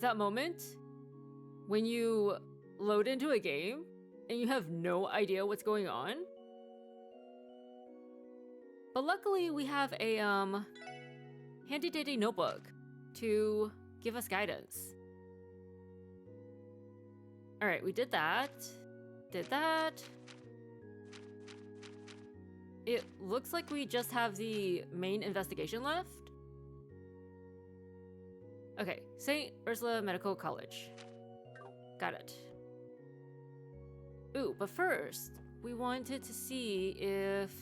that moment when you load into a game and you have no idea what's going on. But luckily we have a handy dandy notebook to give us guidance. All right, we did that. Did that. It looks like we just have the main investigation left. Okay, St. Ursula Medical College. Got it. Ooh, but first, we wanted to see if...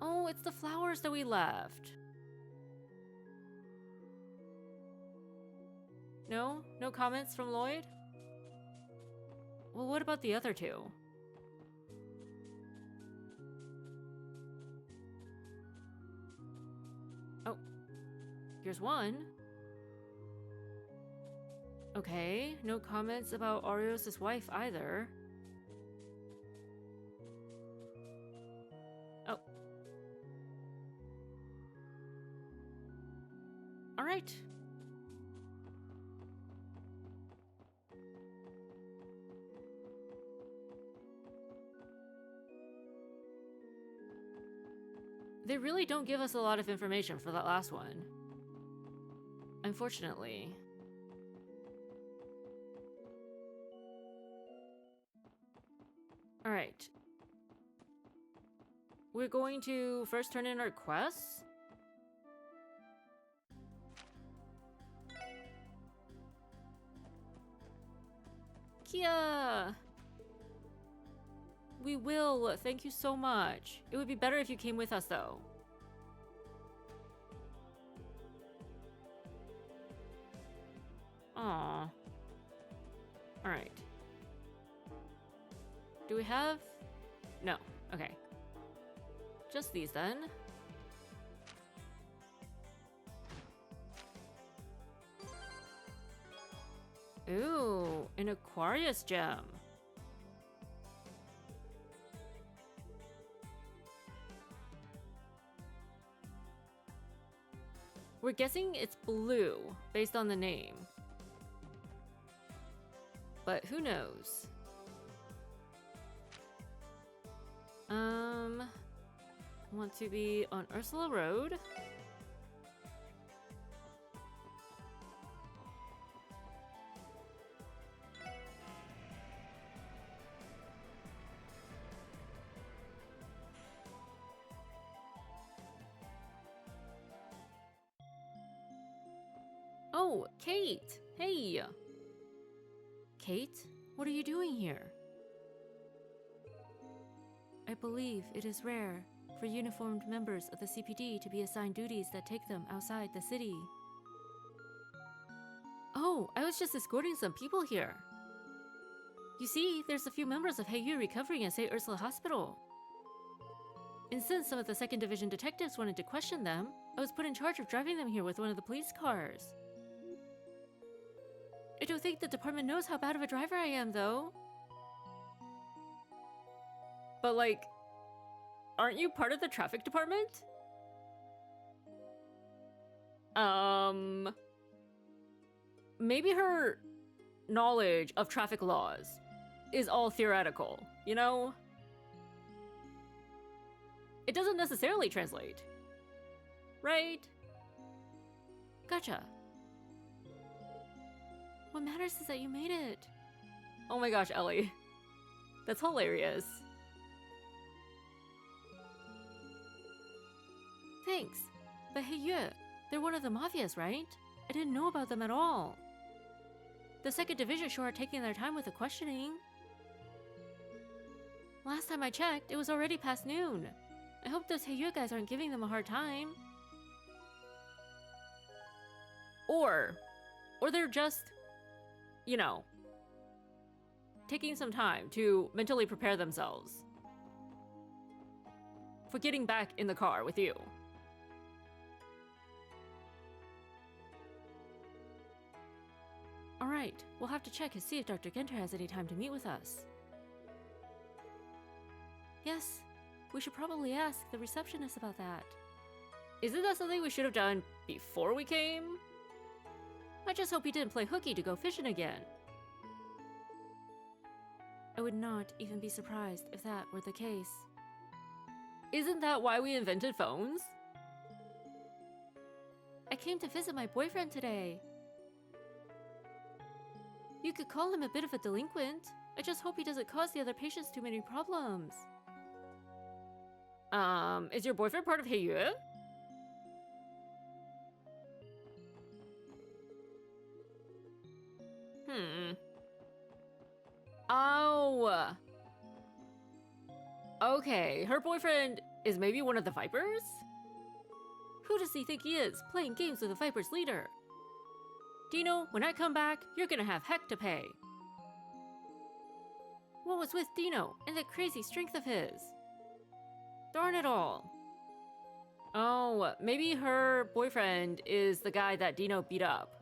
Oh, it's the flowers that we left. No? No comments from Lloyd? Well, what about the other two? Oh, here's one. Okay, no comments about Arios' wife either. Oh. All right. They really don't give us a lot of information for that last one. Unfortunately. Alright. We're going to first turn in our quests. Kia! We will. Thank you so much. It would be better if you came with us, though. Aww. Alright. Do we have... No. Okay. Just these, then. Ooh, an Aquarius gem. We're guessing it's blue, based on the name. But who knows? Want to be on Ursula Road. Oh, Kate! Hey! Kate, what are you doing here? I believe it is rare for uniformed members of the CPD to be assigned duties that take them outside the city. Oh, I was just escorting some people here. You see, there's a few members of Heiyu recovering at St. Ursula Hospital. And since some of the 2nd Division detectives wanted to question them, I was put in charge of driving them here with one of the police cars. I don't think the department knows how bad of a driver I am, though. But, like, aren't you part of the traffic department? Maybe her knowledge of traffic laws is all theoretical, you know? It doesn't necessarily translate. Right? Gotcha. What matters is that you made it. Oh my gosh, Ellie. That's hilarious. Thanks. But Heiyu, they're one of the mafias, right? I didn't know about them at all. The 2nd Division sure are taking their time with the questioning. Last time I checked, it was already past noon. I hope those Heiyu guys aren't giving them a hard time. Or they're just, you know, taking some time to mentally prepare themselves for getting back in the car with you. Alright, we'll have to check and see if Dr. Genter has any time to meet with us. Yes, we should probably ask the receptionist about that. Isn't that something we should have done before we came? I just hope he didn't play hooky to go fishing again. I would not even be surprised if that were the case. Isn't that why we invented phones? I came to visit my boyfriend today. You could call him a bit of a delinquent. I just hope he doesn't cause the other patients too many problems. Is your boyfriend part of Heiyue? Oh. Okay, her boyfriend is maybe one of the Vipers? Who does he think he is, playing games with the Viper's leader? Dino, when I come back, you're gonna have heck to pay. What was with Dino and that crazy strength of his? Darn it all. Oh, maybe her boyfriend is the guy that Dino beat up.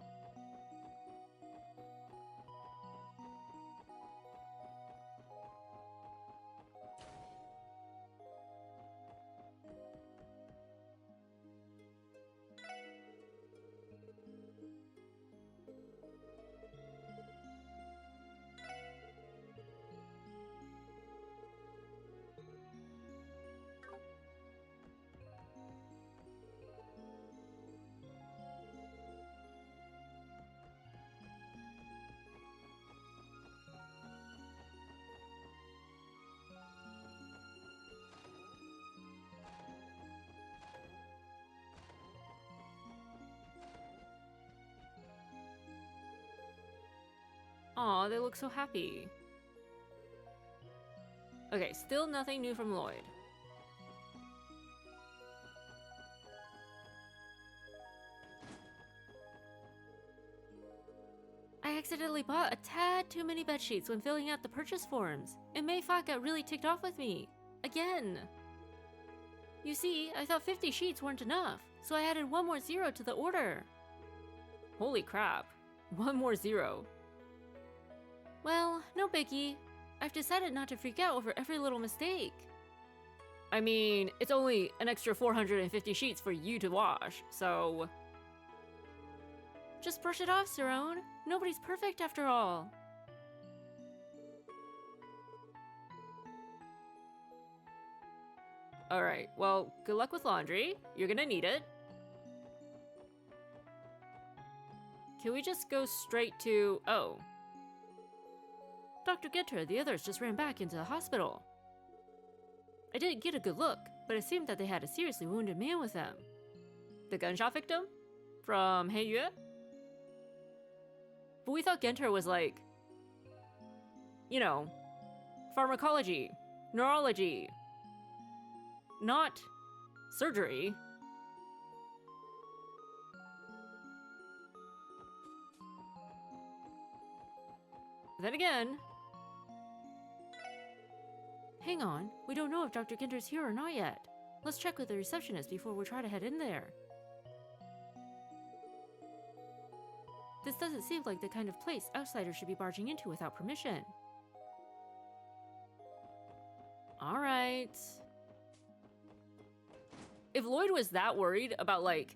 Aw, they look so happy. Okay, still nothing new from Lloyd. I accidentally bought a tad too many bedsheets when filling out the purchase forms, and Mei Fa got really ticked off with me. Again. You see, I thought 50 sheets weren't enough, so I added one more zero to the order. Holy crap. One more zero. Well, no biggie. I've decided not to freak out over every little mistake. I mean, it's only an extra 450 sheets for you to wash, so... Just brush it off, Cerrone. Nobody's perfect after all. Alright, well, good luck with laundry. You're gonna need it. Can we just go straight to... Oh. Dr. Genter, the others just ran back into the hospital. I didn't get a good look, but it seemed that they had a seriously wounded man with them. The gunshot victim? From Heiyue? But we thought Genter was like... You know... Pharmacology. Neurology. Not... surgery. Then again... Hang on, we don't know if Dr. Ginter's here or not yet. Let's check with the receptionist before we try to head in there. This doesn't seem like the kind of place outsiders should be barging into without permission. Alright. If Lloyd was that worried about, like,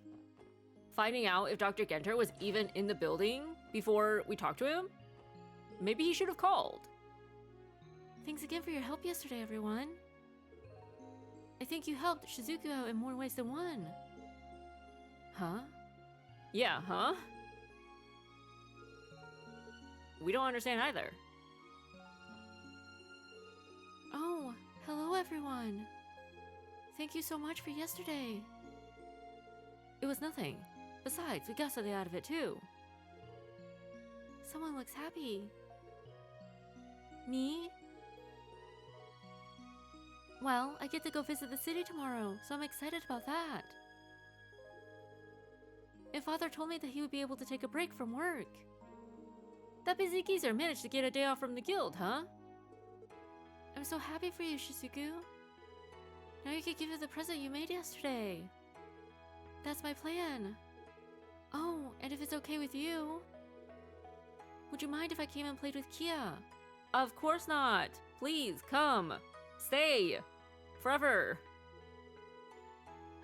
finding out if Dr. Genter was even in the building before we talked to him, maybe he should have called. Thanks again for your help yesterday, everyone. I think you helped Shizuku out in more ways than one. Huh? Yeah, huh? We don't understand either. Oh, hello everyone. Thank you so much for yesterday. It was nothing. Besides, we got something out of it too. Someone looks happy. Me? Well, I get to go visit the city tomorrow, so I'm excited about that. And Father told me that he would be able to take a break from work. That busy geezer managed to get a day off from the guild, huh? I'm so happy for you, Shizuku. Now you can give her the present you made yesterday. That's my plan. Oh, and if it's okay with you, would you mind if I came and played with Kia? Of course not. Please, come. Stay. Forever.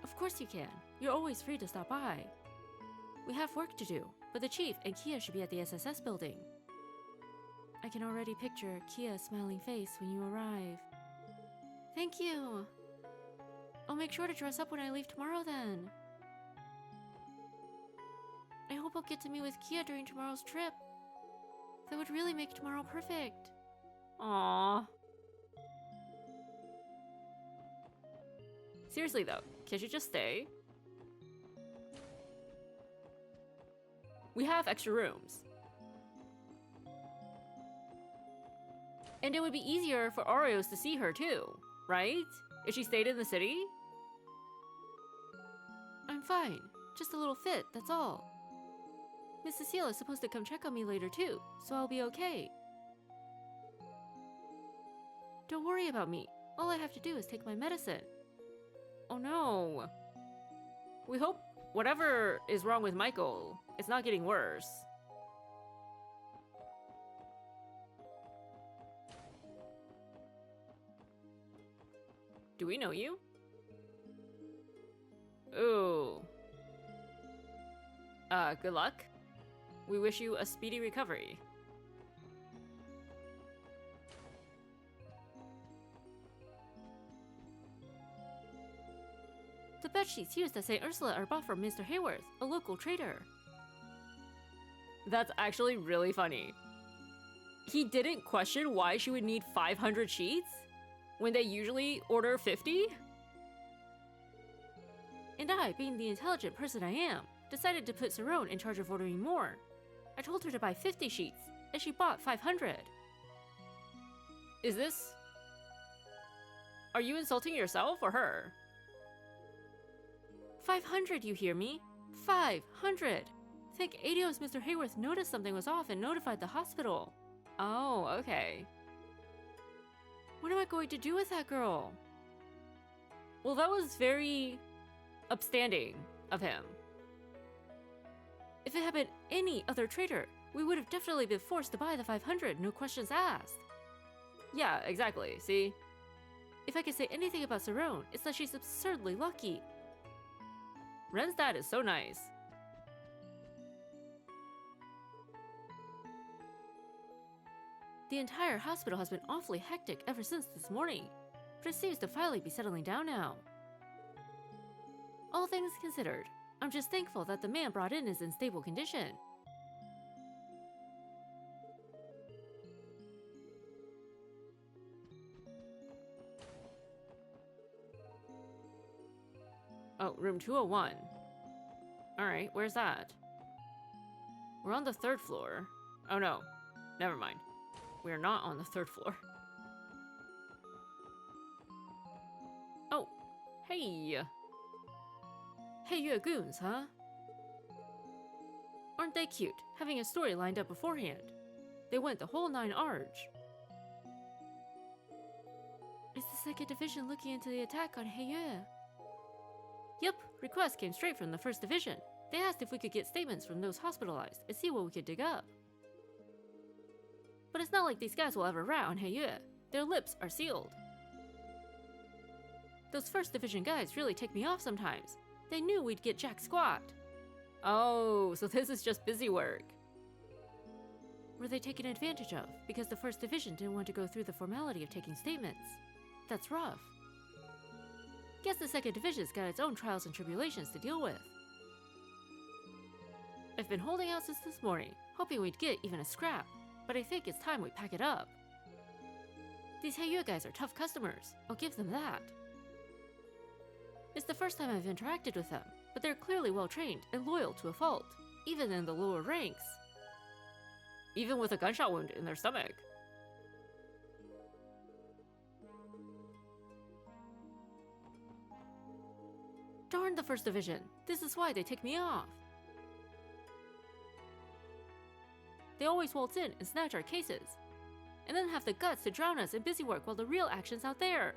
Of course you can. You're always free to stop by. We have work to do, but the chief and Kia should be at the SSS building. I can already picture Kia's smiling face when you arrive. Thank you! I'll make sure to dress up when I leave tomorrow then. I hope I'll get to meet with Kia during tomorrow's trip. That would really make tomorrow perfect. Aww. Seriously though, can't you just stay? We have extra rooms. And it would be easier for Oreos to see her too, right? If she stayed in the city? I'm fine. Just a little fit, that's all. Miss Cecile is supposed to come check on me later too, so I'll be okay. Don't worry about me. All I have to do is take my medicine. Oh no. We hope whatever is wrong with Michael, it's not getting worse. Do we know you? Ooh. Good luck. We wish you a speedy recovery. The bedsheets used at St. Ursula are bought from Mr. Hayworth, a local trader. That's actually really funny. He didn't question why she would need 500 sheets when they usually order 50? And I, being the intelligent person I am, decided to put Cerrone in charge of ordering more. I told her to buy 50 sheets, and she bought 500. Is this... Are you insulting yourself or her? 500, you hear me? 500! Thank Adios Mr. Hayworth noticed something was off and notified the hospital. Oh, okay. What am I going to do with that girl? Well, that was very upstanding of him. If it had been any other trader, we would have definitely been forced to buy the 500, no questions asked. Yeah, exactly, see? If I could say anything about Cerrone, it's that she's absurdly lucky. Ren's dad is so nice. The entire hospital has been awfully hectic ever since this morning, but it seems to finally be settling down now. All things considered, I'm just thankful that the man brought in is in stable condition. Oh, room 201. Alright, where's that? We're on the 3rd floor. Oh no, never mind. We're not on the 3rd floor. Oh, hey! Heiyue goons, huh? Aren't they cute, having a story lined up beforehand? They went the whole 9 arch. Is the 2nd Division looking into the attack on Heiyue? Yep, request came straight from the 1st Division. They asked if we could get statements from those hospitalized and see what we could dig up. But it's not like these guys will ever rat on Heiyue. Their lips are sealed. Those 1st Division guys really take me off sometimes. They knew we'd get jack squat. Oh, so this is just busy work. Were they taken advantage of because the 1st Division didn't want to go through the formality of taking statements? That's rough. Guess the 2nd Division's got its own trials and tribulations to deal with. I've been holding out since this morning, hoping we'd get even a scrap, but I think it's time we pack it up. These Heiyue guys are tough customers, I'll give them that. It's the first time I've interacted with them, but they're clearly well trained and loyal to a fault, even in the lower ranks. Even with a gunshot wound in their stomach. Darn the 1st Division, this is why they tick me off. They always waltz in and snatch our cases, and then have the guts to drown us in busy work while the real action's out there.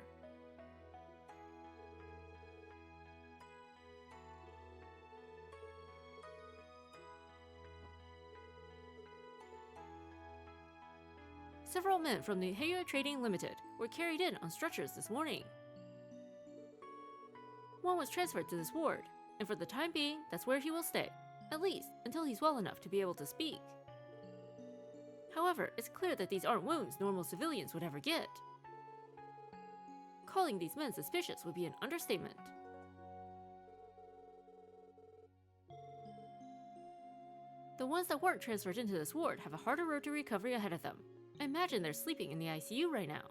Several men from the Heiyue Trading Limited were carried in on stretchers this morning. One was transferred to this ward, and for the time being, that's where he will stay. At least, until he's well enough to be able to speak. However, it's clear that these aren't wounds normal civilians would ever get. Calling these men suspicious would be an understatement. The ones that weren't transferred into this ward have a harder road to recovery ahead of them. I imagine they're sleeping in the ICU right now.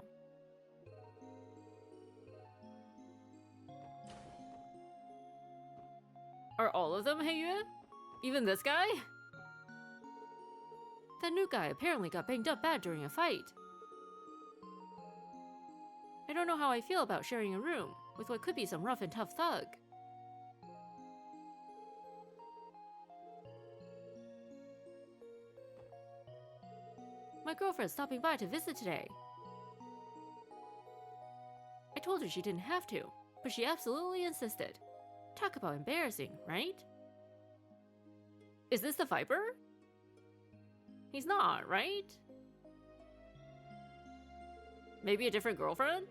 Are all of them Heiyue? Even this guy? That new guy apparently got banged up bad during a fight. I don't know how I feel about sharing a room with what could be some rough and tough thug. My girlfriend's stopping by to visit today. I told her she didn't have to, but she absolutely insisted. Talk about embarrassing, right? Is this the Viper? He's not, right? Maybe a different girlfriend?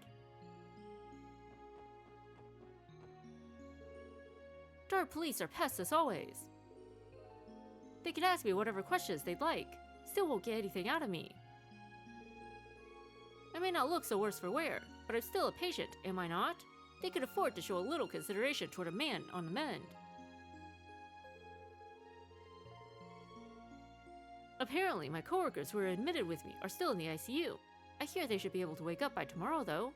Dark police are pests as always. They can ask me whatever questions they'd like, still won't get anything out of me. I may not look so worse for wear, but I'm still a patient, am I not? They could afford to show a little consideration toward a man on the mend. Apparently, my coworkers who are admitted with me are still in the ICU. I hear they should be able to wake up by tomorrow, though.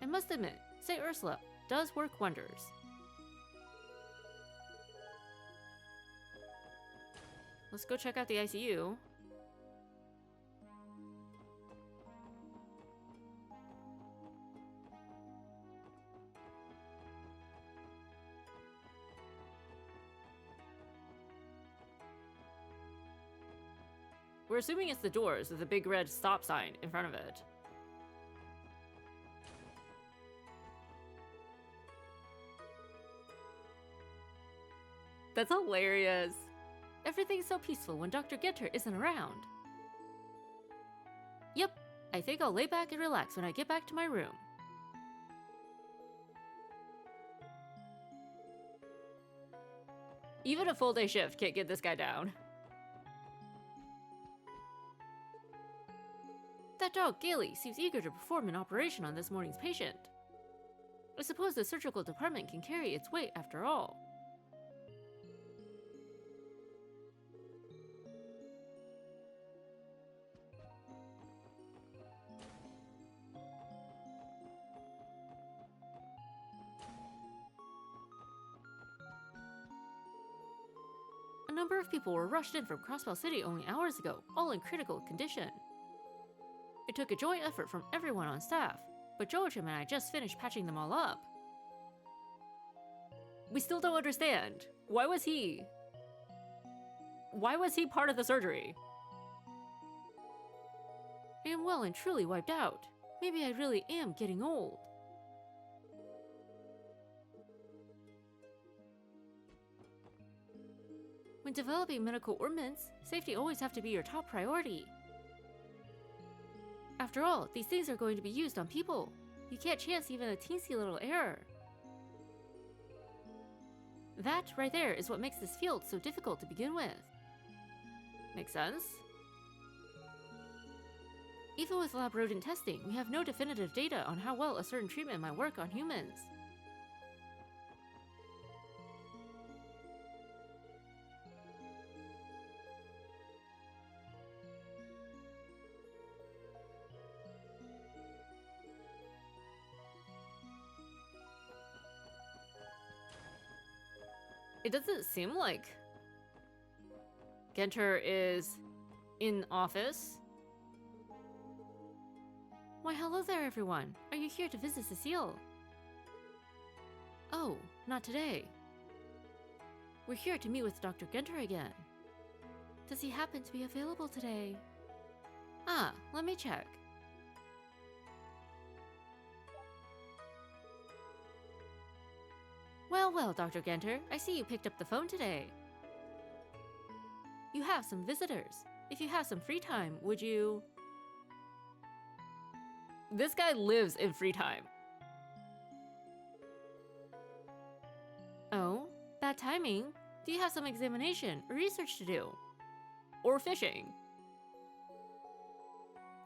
I must admit, St. Ursula does work wonders. Let's go check out the ICU. We're assuming it's the doors with the big red stop sign in front of it. That's hilarious. Everything's so peaceful when Dr. Genter isn't around. Yep, I think I'll lay back and relax when I get back to my room. Even a full day shift can't get this guy down. That dog, Gailey, seems eager to perform an operation on this morning's patient. I suppose the surgical department can carry its weight after all. A number of people were rushed in from Crossbell City only hours ago, all in critical condition. It took a joint effort from everyone on staff, but Joachim and I just finished patching them all up. We still don't understand. Why was he part of the surgery? I am well and truly wiped out. Maybe I really am getting old. When developing medical ornaments, safety always have to be your top priority. After all, these things are going to be used on people. You can't chance even a teensy little error. That right there is what makes this field so difficult to begin with. Makes sense? Even with lab rodent testing, we have no definitive data on how well a certain treatment might work on humans. It doesn't seem like Genter is in office. Why, hello there, everyone. Are you here to visit Cecile? Oh, not today. We're here to meet with Dr. Genter again. Does he happen to be available today? Ah, let me check. Well, Dr. Genter, I see you picked up the phone today. You have some visitors. If you have some free time, would you... This guy lives in free time. Oh, bad timing. Do you have some examination or research to do? Or fishing?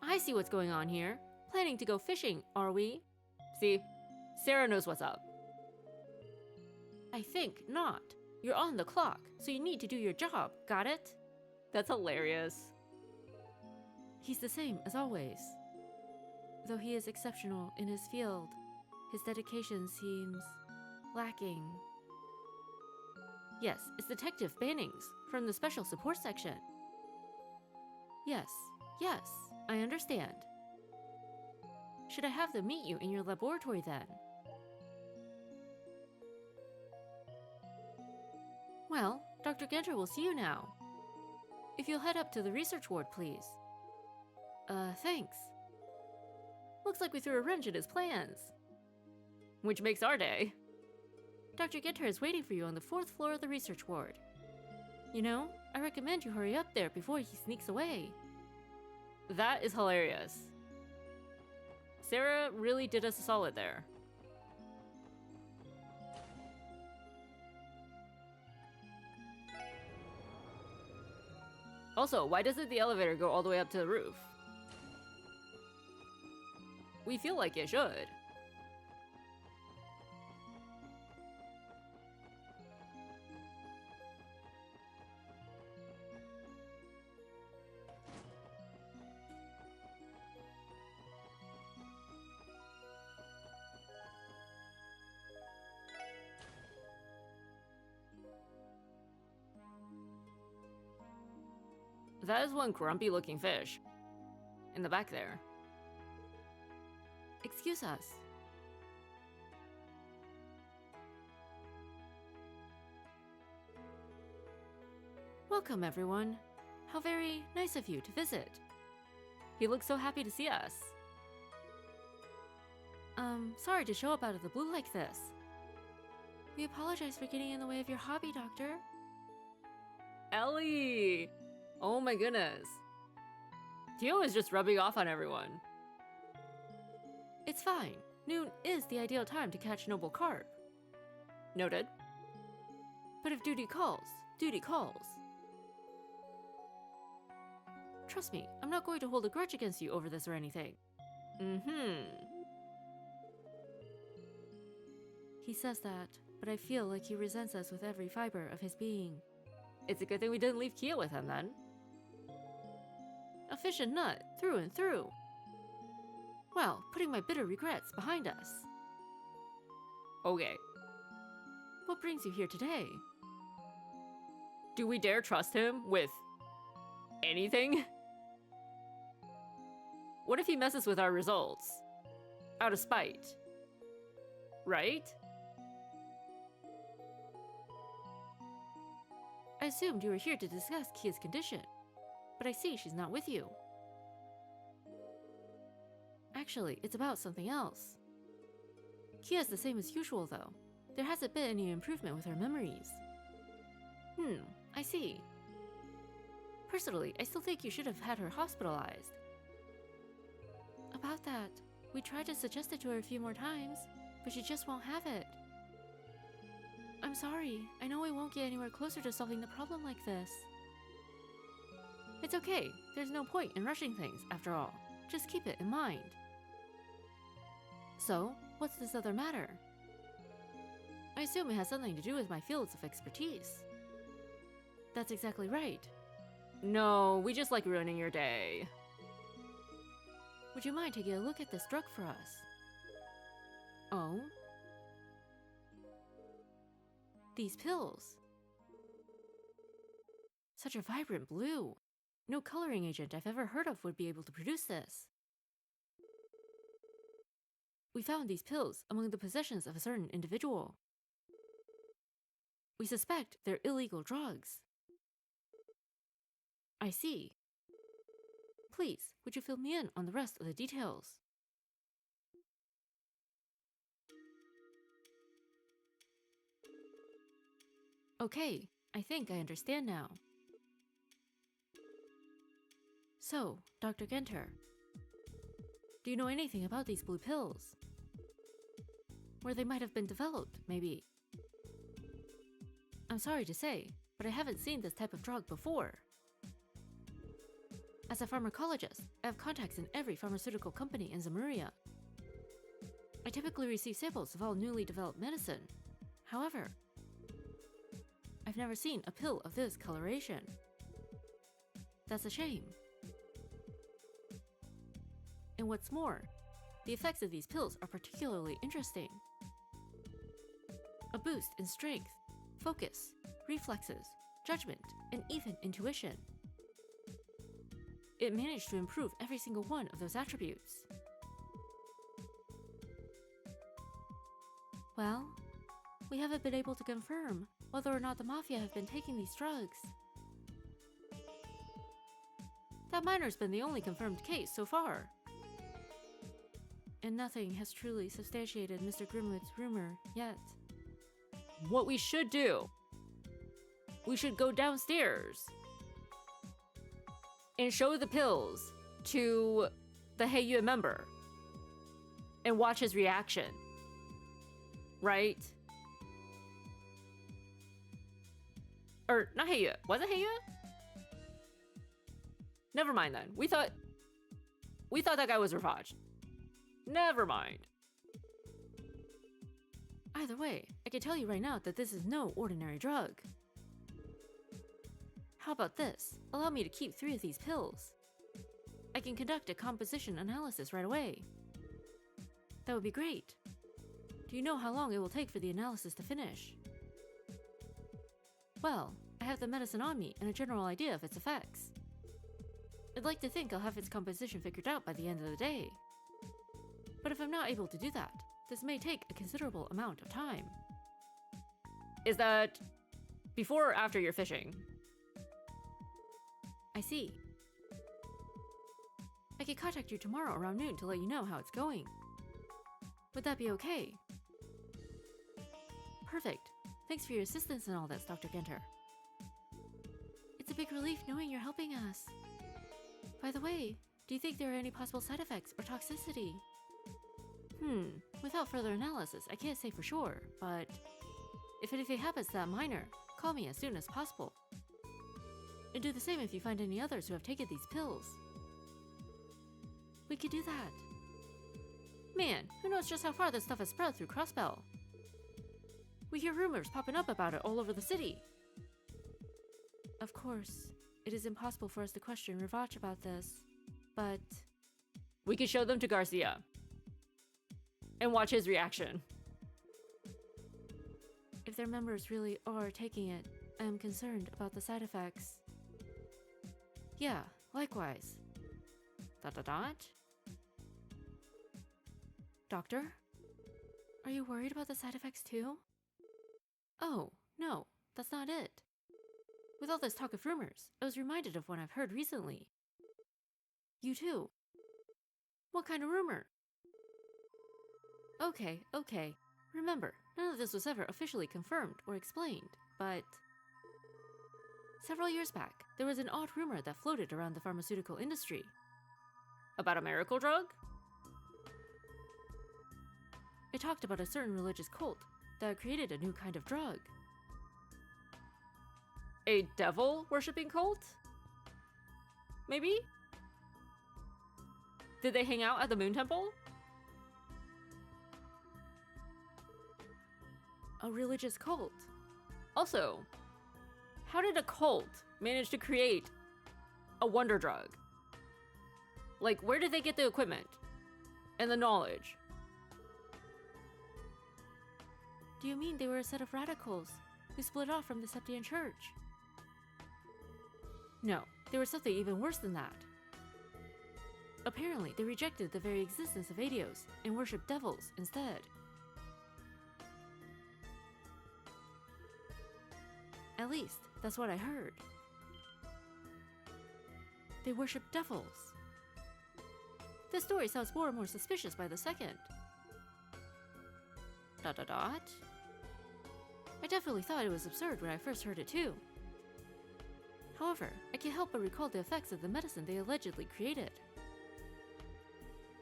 I see what's going on here. Planning to go fishing, are we? See, Sarah knows what's up. I think not. You're on the clock, so you need to do your job, got it? That's hilarious. He's the same as always. Though he is exceptional in his field, his dedication seems lacking. Yes, it's Detective Bannings from the Special Support Section. Yes, I understand. Should I have them meet you in your laboratory then? Well, Dr. Genter will see you now. If you'll head up to the research ward, please. Thanks. Looks like we threw a wrench in his plans. Which makes our day. Dr. Genter is waiting for you on the 4th floor of the research ward. You know, I recommend you hurry up there before he sneaks away. That is hilarious. Sarah really did us a solid there. Also, why doesn't the elevator go all the way up to the roof? We feel like it should. That is one grumpy looking fish. In the back there. Excuse us. Welcome, everyone. How very nice of you to visit. He looks so happy to see us. Sorry to show up out of the blue like this. We apologize for getting in the way of your hobby, Doctor. Ellie! Oh my goodness. Tio is just rubbing off on everyone. It's fine. Noon is the ideal time to catch noble carp. Noted. But if duty calls, duty calls. Trust me, I'm not going to hold a grudge against you over this or anything. He says that, but I feel like he resents us with every fiber of his being. It's a good thing we didn't leave Kia with him then. A fish and nut, through and through. Well, putting my bitter regrets behind us. Okay. What brings you here today? Do we dare trust him with anything? What if he messes with our results? Out of spite. Right? I assumed you were here to discuss Kia's condition, but I see she's not with you. Actually, it's about something else. Kia's the same as usual, though. There hasn't been any improvement with her memories. I see. Personally, I still think you should have had her hospitalized. About that, we tried to suggest it to her a few more times, but she just won't have it. I'm sorry. I know we won't get anywhere closer to solving the problem like this. It's okay. There's no point in rushing things, after all. Just keep it in mind. So, what's this other matter? I assume it has something to do with my fields of expertise. That's exactly right. No, we just like ruining your day. Would you mind taking a look at this drug for us? Oh? These pills. Such a vibrant blue. No coloring agent I've ever heard of would be able to produce this. We found these pills among the possessions of a certain individual. We suspect they're illegal drugs. I see. Please, would you fill me in on the rest of the details? Okay, I think I understand now. So, Dr. Genter, do you know anything about these blue pills? Where they might have been developed, maybe? I'm sorry to say, but I haven't seen this type of drug before. As a pharmacologist, I have contacts in every pharmaceutical company in Zemuria. I typically receive samples of all newly developed medicine. However, I've never seen a pill of this coloration. That's a shame. And what's more, the effects of these pills are particularly interesting. A boost in strength, focus, reflexes, judgment, and even intuition. It managed to improve every single one of those attributes. Well, we haven't been able to confirm whether or not the Mafia have been taking these drugs. That miner's been the only confirmed case so far. And nothing has truly substantiated Mr. Grimwood's rumor yet. What we should do, we should go downstairs and show the pills to the Heiyue member and watch his reaction. Right? Or, not Heiyue. Was it Heiyue? Never mind then. We thought that guy was Ravage. Never mind. Either way, I can tell you right now that this is no ordinary drug. How about this? Allow me to keep 3 of these pills. I can conduct a composition analysis right away. That would be great. Do you know how long it will take for the analysis to finish? Well, I have the medicine on me and a general idea of its effects. I'd like to think I'll have its composition figured out by the end of the day. But if I'm not able to do that, this may take a considerable amount of time. Is that before or after you're fishing? I see. I can contact you tomorrow around noon to let you know how it's going. Would that be okay? Perfect. Thanks for your assistance and all that, Dr. Genter. It's a big relief knowing you're helping us. By the way, do you think there are any possible side effects or toxicity? Without further analysis, I can't say for sure, but if anything happens to that miner, call me as soon as possible. And do the same if you find any others who have taken these pills. We could do that. Man, who knows just how far this stuff has spread through Crossbell? We hear rumors popping up about it all over the city. Of course, it is impossible for us to question Ravach about this, but we could show them to Garcia and watch his reaction. If their members really are taking it, I am concerned about the side effects. Yeah, likewise. ... Doctor? Are you worried about the side effects too? Oh, no, that's not it. With all this talk of rumors, I was reminded of one I've heard recently. You too. What kind of rumor? Okay. Remember, none of this was ever officially confirmed or explained, but several years back, there was an odd rumor that floated around the pharmaceutical industry. About a miracle drug? It talked about a certain religious cult that created a new kind of drug. A devil-worshipping cult? Maybe? Did they hang out at the Moon Temple? A religious cult. Also, how did a cult manage to create a wonder drug? Like, where did they get the equipment and the knowledge? Do you mean they were a set of radicals who split off from the Septian Church? No, they were something even worse than that. Apparently, they rejected the very existence of Adios and worshipped devils instead. At least, that's what I heard. They worship devils. This story sounds more and more suspicious by the second. ... I definitely thought it was absurd when I first heard it too. However, I can't help but recall the effects of the medicine they allegedly created.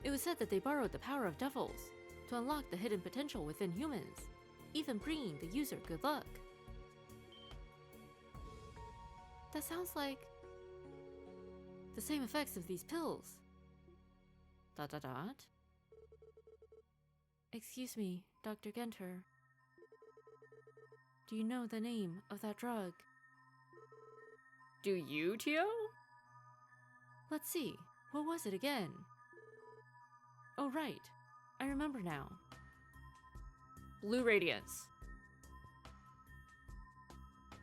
It was said that they borrowed the power of devils to unlock the hidden potential within humans, even bringing the user good luck. That sounds like the same effects of these pills. ... Excuse me, Dr. Genter. Do you know the name of that drug? Do you, Tio? Let's see, what was it again? Oh right, I remember now. Blue Radiance.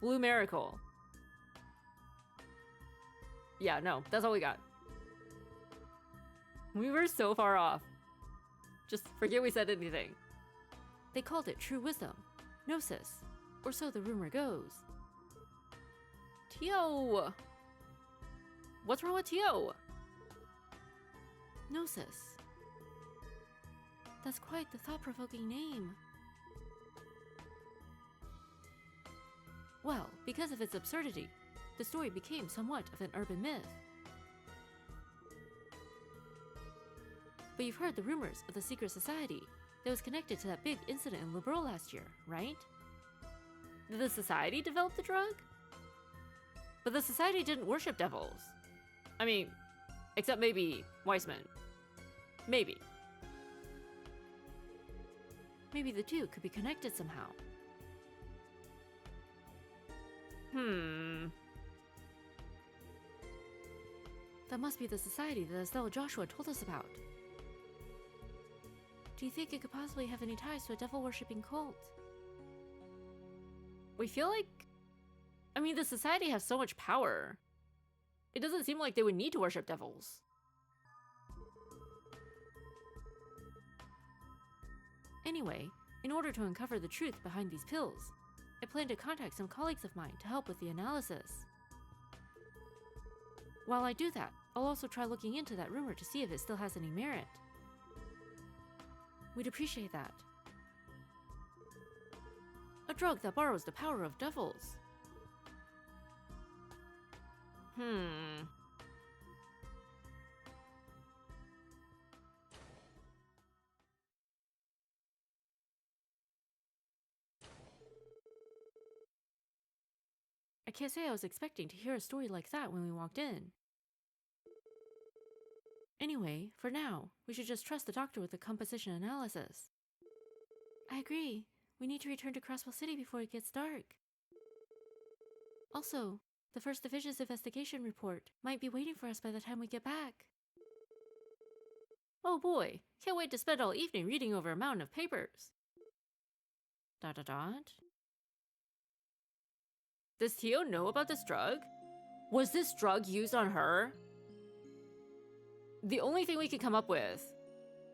Blue Miracle. Yeah, no, that's all we got. We were so far off. Just forget we said anything. They called it true wisdom, Gnosis, or so the rumor goes. Tio! What's wrong with Tio? Gnosis. That's quite the thought-provoking name. Well, because of its absurdity, the story became somewhat of an urban myth. But you've heard the rumors of the secret society that was connected to that big incident in Liberal last year, right? Did the society develop the drug? But the society didn't worship devils. I mean, except maybe Weissman. Maybe. Maybe the two could be connected somehow. That must be the society that Estelle Joshua told us about. Do you think it could possibly have any ties to a devil-worshipping cult? We feel like... I mean, the society has so much power. It doesn't seem like they would need to worship devils. Anyway, in order to uncover the truth behind these pills, I plan to contact some colleagues of mine to help with the analysis. While I do that, I'll also try looking into that rumor to see if it still has any merit. We'd appreciate that. A drug that borrows the power of devils. I can't say I was expecting to hear a story like that when we walked in. Anyway, for now, we should just trust the doctor with the composition analysis. I agree. We need to return to Crosswell City before it gets dark. Also, the First Division's investigation report might be waiting for us by the time we get back. Oh boy, can't wait to spend all evening reading over a mountain of papers. ... Does Tio know about this drug? Was this drug used on her? The only thing we can come up with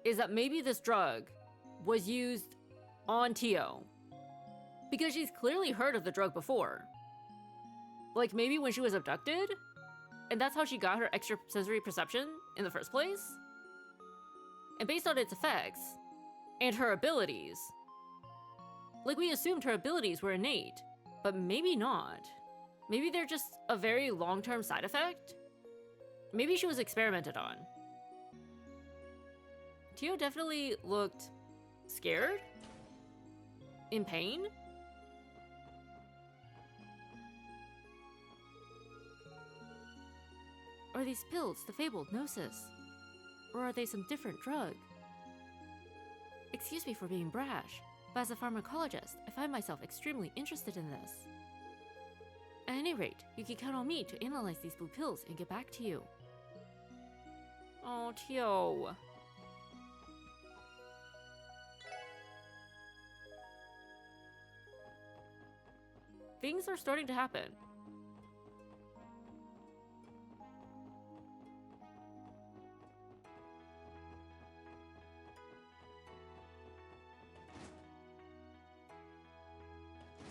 is that maybe this drug was used on Tio. Because she's clearly heard of the drug before. Like maybe when she was abducted? And that's how she got her extrasensory perception in the first place? And based on its effects, and her abilities, like we assumed her abilities were innate, but maybe not. Maybe they're just a very long-term side effect? Maybe she was experimented on. Tio definitely looked scared? In pain? Are these pills the fabled Gnosis? Or are they some different drug? Excuse me for being brash, but as a pharmacologist, I find myself extremely interested in this. At any rate, you can count on me to analyze these blue pills and get back to you. Oh, Tio. Things are starting to happen.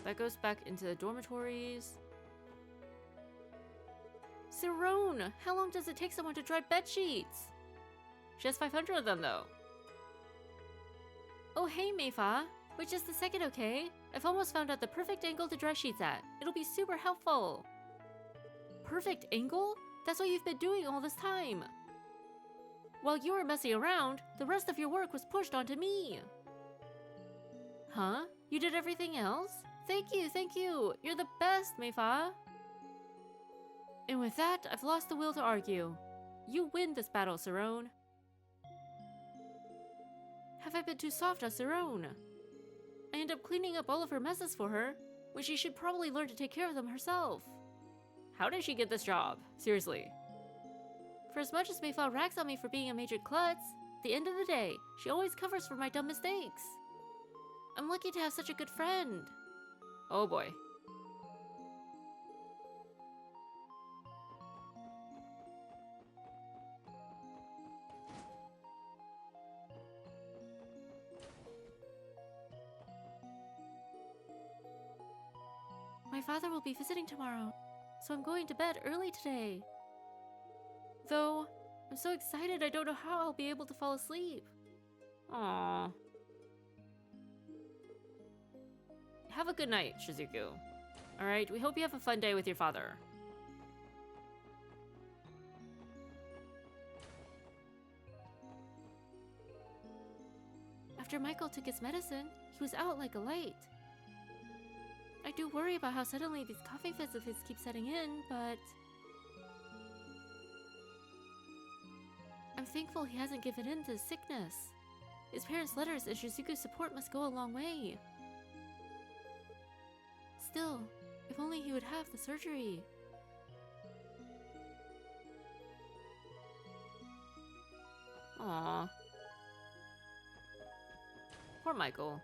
That goes back into the dormitories. Cerrone! How long does it take someone to dry bed sheets? She has 500 of them, though. Oh hey, Meifa. Which is the second, okay? I've almost found out the perfect angle to dry sheets at. It'll be super helpful. Perfect angle? That's what you've been doing all this time. While you were messing around, the rest of your work was pushed onto me. Huh? You did everything else? Thank you, thank you. You're the best, Meifa. And with that, I've lost the will to argue. You win this battle, Cerrone. Have I been too soft on Cerrone? I end up cleaning up all of her messes for her, when she should probably learn to take care of them herself. How did she get this job? Seriously. For as much as May file rags on me for being a major klutz, at the end of the day, she always covers for my dumb mistakes. I'm lucky to have such a good friend. Oh boy. My father will be visiting tomorrow, so I'm going to bed early today. Though, I'm so excited I don't know how I'll be able to fall asleep. Aww. Have a good night, Shizuku. Alright, we hope you have a fun day with your father. After Michael took his medicine, he was out like a light. I do worry about how suddenly these coughing fits of his keep setting in, but I'm thankful he hasn't given in to his sickness. His parents' letters and Shizuku's support must go a long way. Still, if only he would have the surgery. Aww. Poor Michael.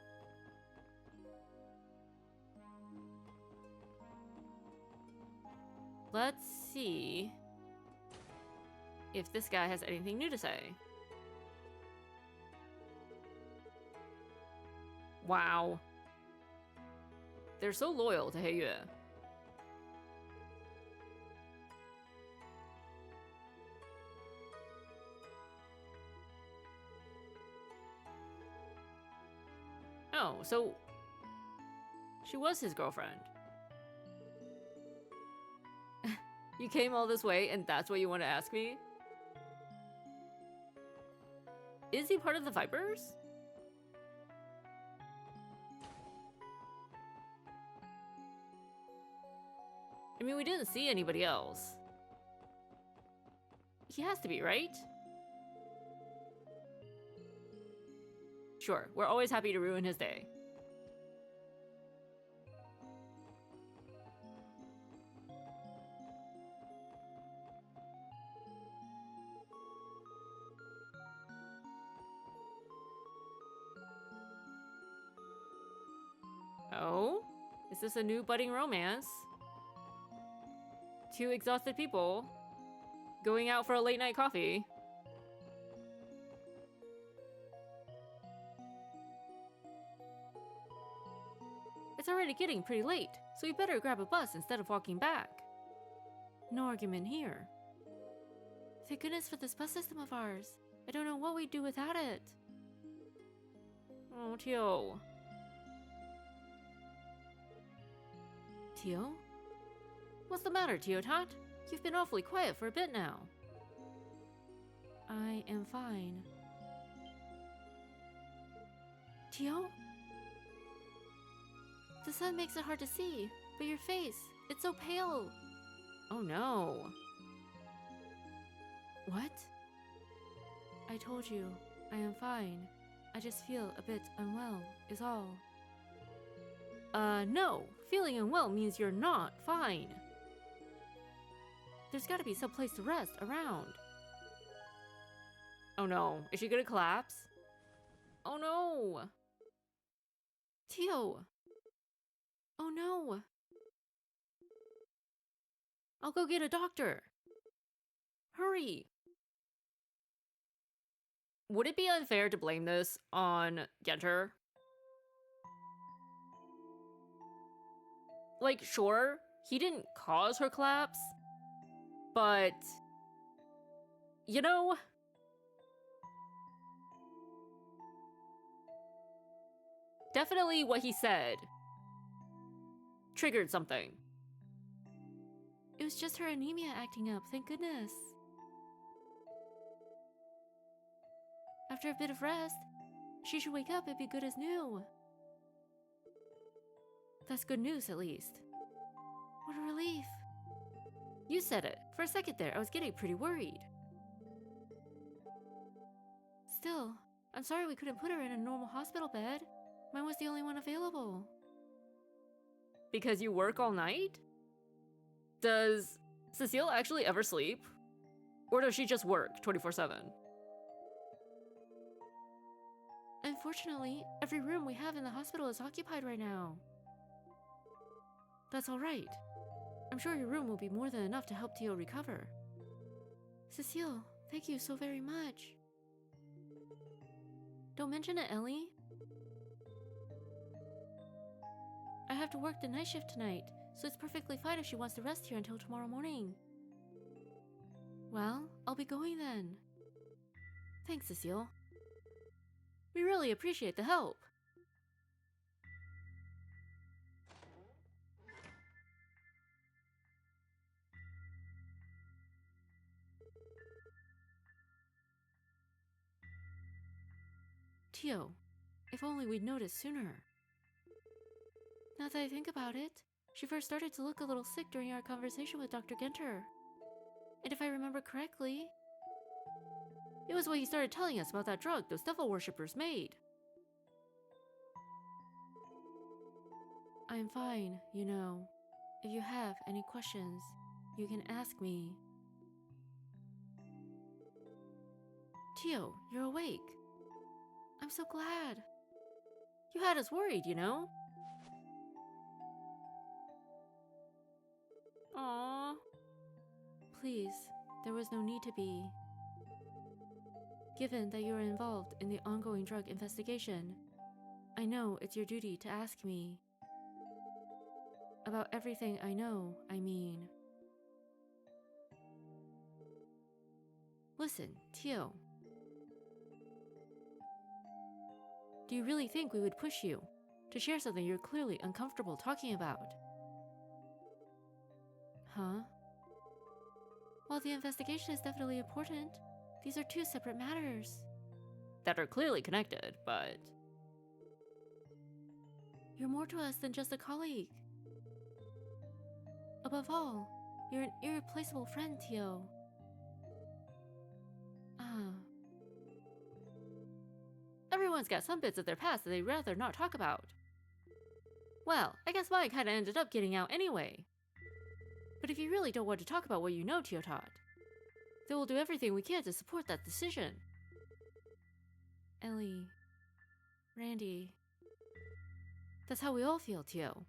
Let's see if this guy has anything new to say. Wow. They're so loyal to Heiyue. Oh, so she was his girlfriend. You came all this way and that's what you want to ask me? Is he part of the Vipers? I mean, we didn't see anybody else. He has to be, right? Sure, we're always happy to ruin his day. Oh? Is this a new budding romance? Two exhausted people going out for a late night coffee. It's already getting pretty late, so we better grab a bus instead of walking back. No argument here. Thank goodness for this bus system of ours. I don't know what we'd do without it. Oh, Tio. Tio? What's the matter, Tio-Tot? You've been awfully quiet for a bit now. I am fine. Tio? The sun makes it hard to see, but your face, it's so pale. Oh no. What? I told you, I am fine. I just feel a bit unwell, is all. No. Feeling unwell means you're not fine. There's gotta be some place to rest around. Oh no. Is she gonna collapse? Oh no. Tio! Oh no! I'll go get a doctor. Hurry. Would it be unfair to blame this on Genter? Like, sure, he didn't cause her collapse, but, you know, definitely what he said triggered something. It was just her anemia acting up, thank goodness. After a bit of rest, she should wake up and be good as new. That's good news, at least. What a relief. You said it. For a second there, I was getting pretty worried. Still, I'm sorry we couldn't put her in a normal hospital bed. Mine was the only one available. Because you work all night? Does Cecile actually ever sleep? Or does she just work 24/7? Unfortunately, every room we have in the hospital is occupied right now. That's alright. I'm sure your room will be more than enough to help Tio recover. Cecile, thank you so very much. Don't mention it, Ellie. I have to work the night shift tonight, so it's perfectly fine if she wants to rest here until tomorrow morning. Well, I'll be going then. Thanks, Cecile. We really appreciate the help. Tio, if only we'd noticed sooner. Now that I think about it, she first started to look a little sick during our conversation with Dr. Genter. And if I remember correctly, it was when he started telling us about that drug those devil worshippers made. I'm fine, you know. If you have any questions, you can ask me. Tio, you're awake. I'm so glad. You had us worried, you know? Aww. Please, there was no need to be. Given that you are involved in the ongoing drug investigation, I know it's your duty to ask me. About everything I know, I mean. Listen, Tio. Do you really think we would push you to share something you're clearly uncomfortable talking about? Huh? While the investigation is definitely important, these are two separate matters. That are clearly connected, but... You're more to us than just a colleague. Above all, you're an irreplaceable friend, Tio. Everyone's got some bits of their past that they'd rather not talk about. Well, I guess mine kinda ended up getting out anyway. But if you really don't want to talk about what you know, Tiotot, then we'll do everything we can to support that decision. Ellie. Randy. That's how we all feel, Tio.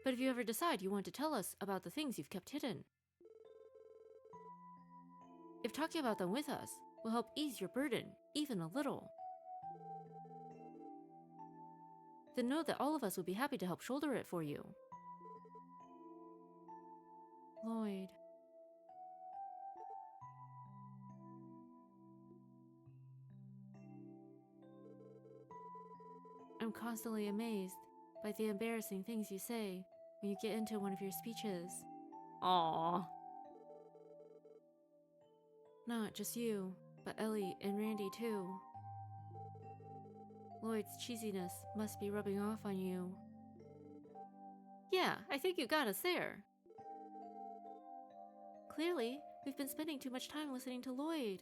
But if you ever decide you want to tell us about the things you've kept hidden, if talking about them with us will help ease your burden, even a little, then know that all of us would be happy to help shoulder it for you. Lloyd. I'm constantly amazed by the embarrassing things you say when you get into one of your speeches. Aww. Not just you, but Ellie and Randy too. Lloyd's cheesiness must be rubbing off on you. Yeah, I think you got us there. Clearly, we've been spending too much time listening to Lloyd.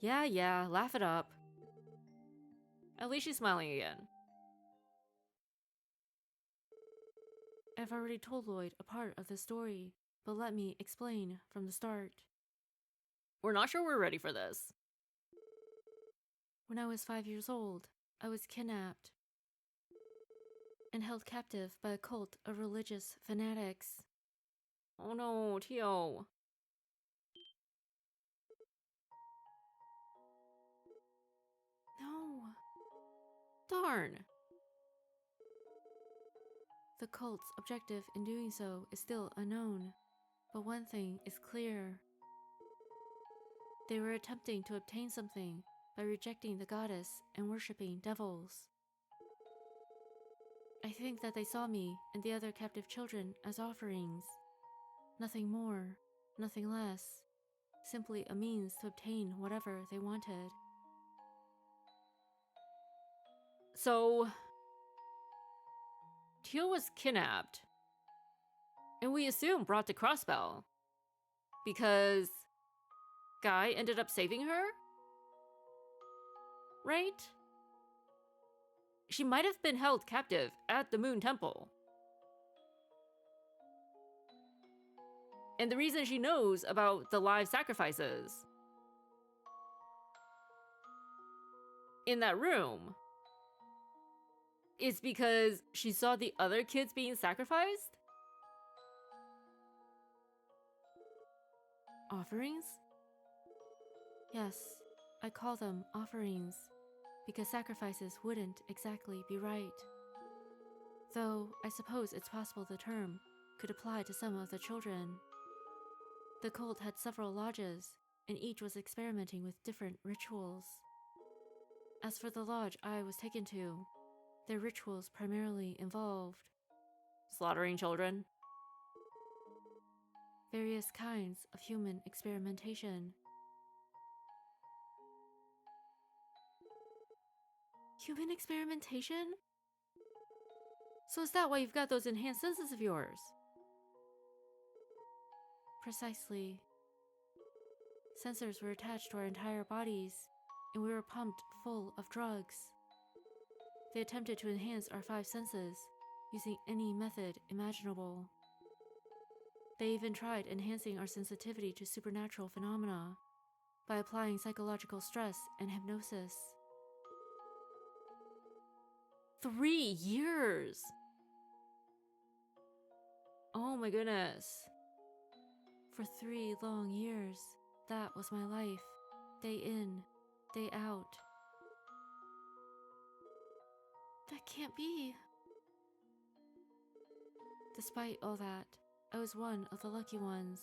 Yeah, laugh it up. At least she's smiling again. I've already told Lloyd a part of the story, but let me explain from the start. We're not sure we're ready for this. When I was 5 years old, I was kidnapped and held captive by a cult of religious fanatics. Oh no, Tio. No. Darn. The cult's objective in doing so is still unknown, but one thing is clear. They were attempting to obtain something by rejecting the goddess and worshipping devils. I think that they saw me and the other captive children as offerings. Nothing more, nothing less. Simply a means to obtain whatever they wanted. So... Tio was kidnapped. And we assume brought to Crossbell. Because Guy ended up saving her? Right? She might have been held captive at the Moon Temple. And the reason she knows about the live sacrifices in that room is because she saw the other kids being sacrificed? Offerings? Yes, I call them offerings, because sacrifices wouldn't exactly be right. Though, I suppose it's possible the term could apply to some of the children. The cult had several lodges, and each was experimenting with different rituals. As for the lodge I was taken to, their rituals primarily involved Slaughtering children? various kinds of human experimentation. Human experimentation? So is that why you've got those enhanced senses of yours? Precisely. Sensors were attached to our entire bodies, and we were pumped full of drugs. They attempted to enhance our 5 senses, using any method imaginable. They even tried enhancing our sensitivity to supernatural phenomena by applying psychological stress and hypnosis. 3 years! Oh my goodness. For 3 long years, that was my life, day in, day out. That can't be. Despite all that, I was one of the lucky ones.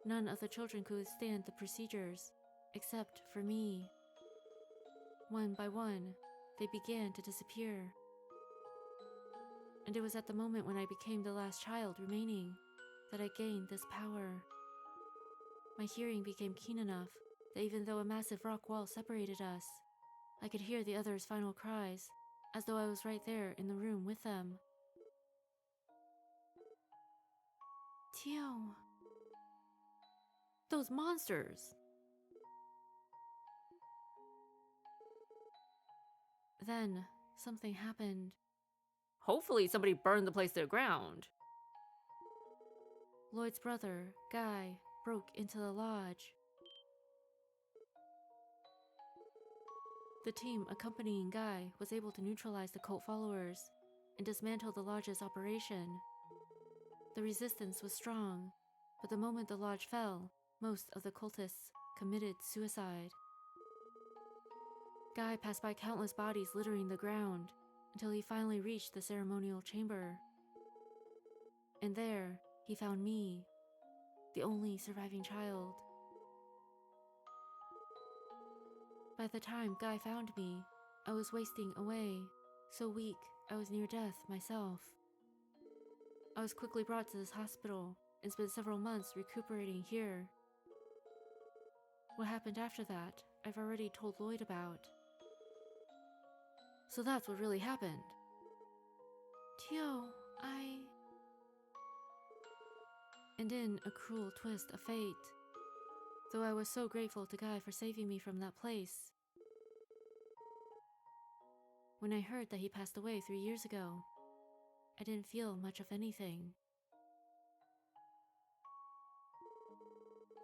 None of the children could withstand the procedures, except for me. One by one, they began to disappear. And it was at the moment when I became the last child remaining that I gained this power. My hearing became keen enough that even though a massive rock wall separated us, I could hear the others' final cries, as though I was right there in the room with them. Tio. Those monsters! Then, something happened. Hopefully somebody burned the place to the ground. Lloyd's brother, Guy, broke into the lodge. The team accompanying Guy was able to neutralize the cult followers and dismantle the lodge's operation. The resistance was strong, but the moment the lodge fell, most of the cultists committed suicide. Guy passed by countless bodies littering the ground until he finally reached the ceremonial chamber. And there, he found me, the only surviving child. By the time Guy found me, I was wasting away, so weak I was near death myself. I was quickly brought to this hospital and spent several months recuperating here. What happened after that, I've already told Lloyd about. So that's what really happened. Tio, And in a cruel twist of fate, though I was so grateful to Guy for saving me from that place, when I heard that he passed away 3 years ago, I didn't feel much of anything.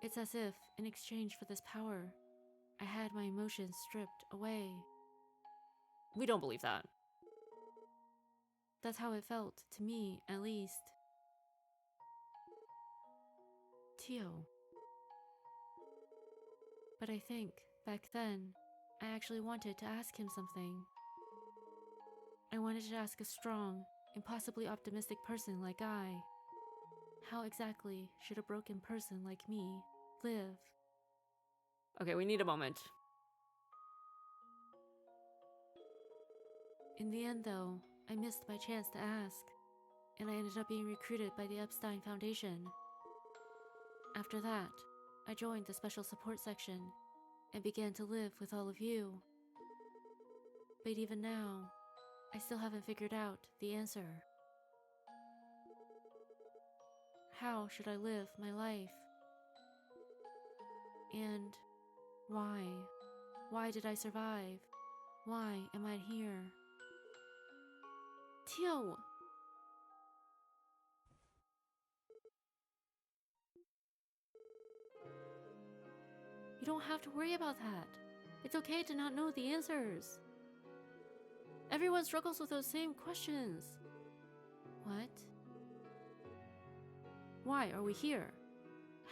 It's as if, in exchange for this power, I had my emotions stripped away. We don't believe that. That's how it felt, to me at least. Tio. But I think, back then, I actually wanted to ask him something. I wanted to ask a strong, impossibly optimistic person like Guy, how exactly should a broken person like me live? Okay, we need a moment. In the end, though, I missed my chance to ask, and I ended up being recruited by the Epstein Foundation. After that, I joined the Special Support Section and began to live with all of you. But even now, I still haven't figured out the answer. How should I live my life? And why? Why did I survive? Why am I here? Tio! You don't have to worry about that. It's okay to not know the answers. Everyone struggles with those same questions. What? Why are we here?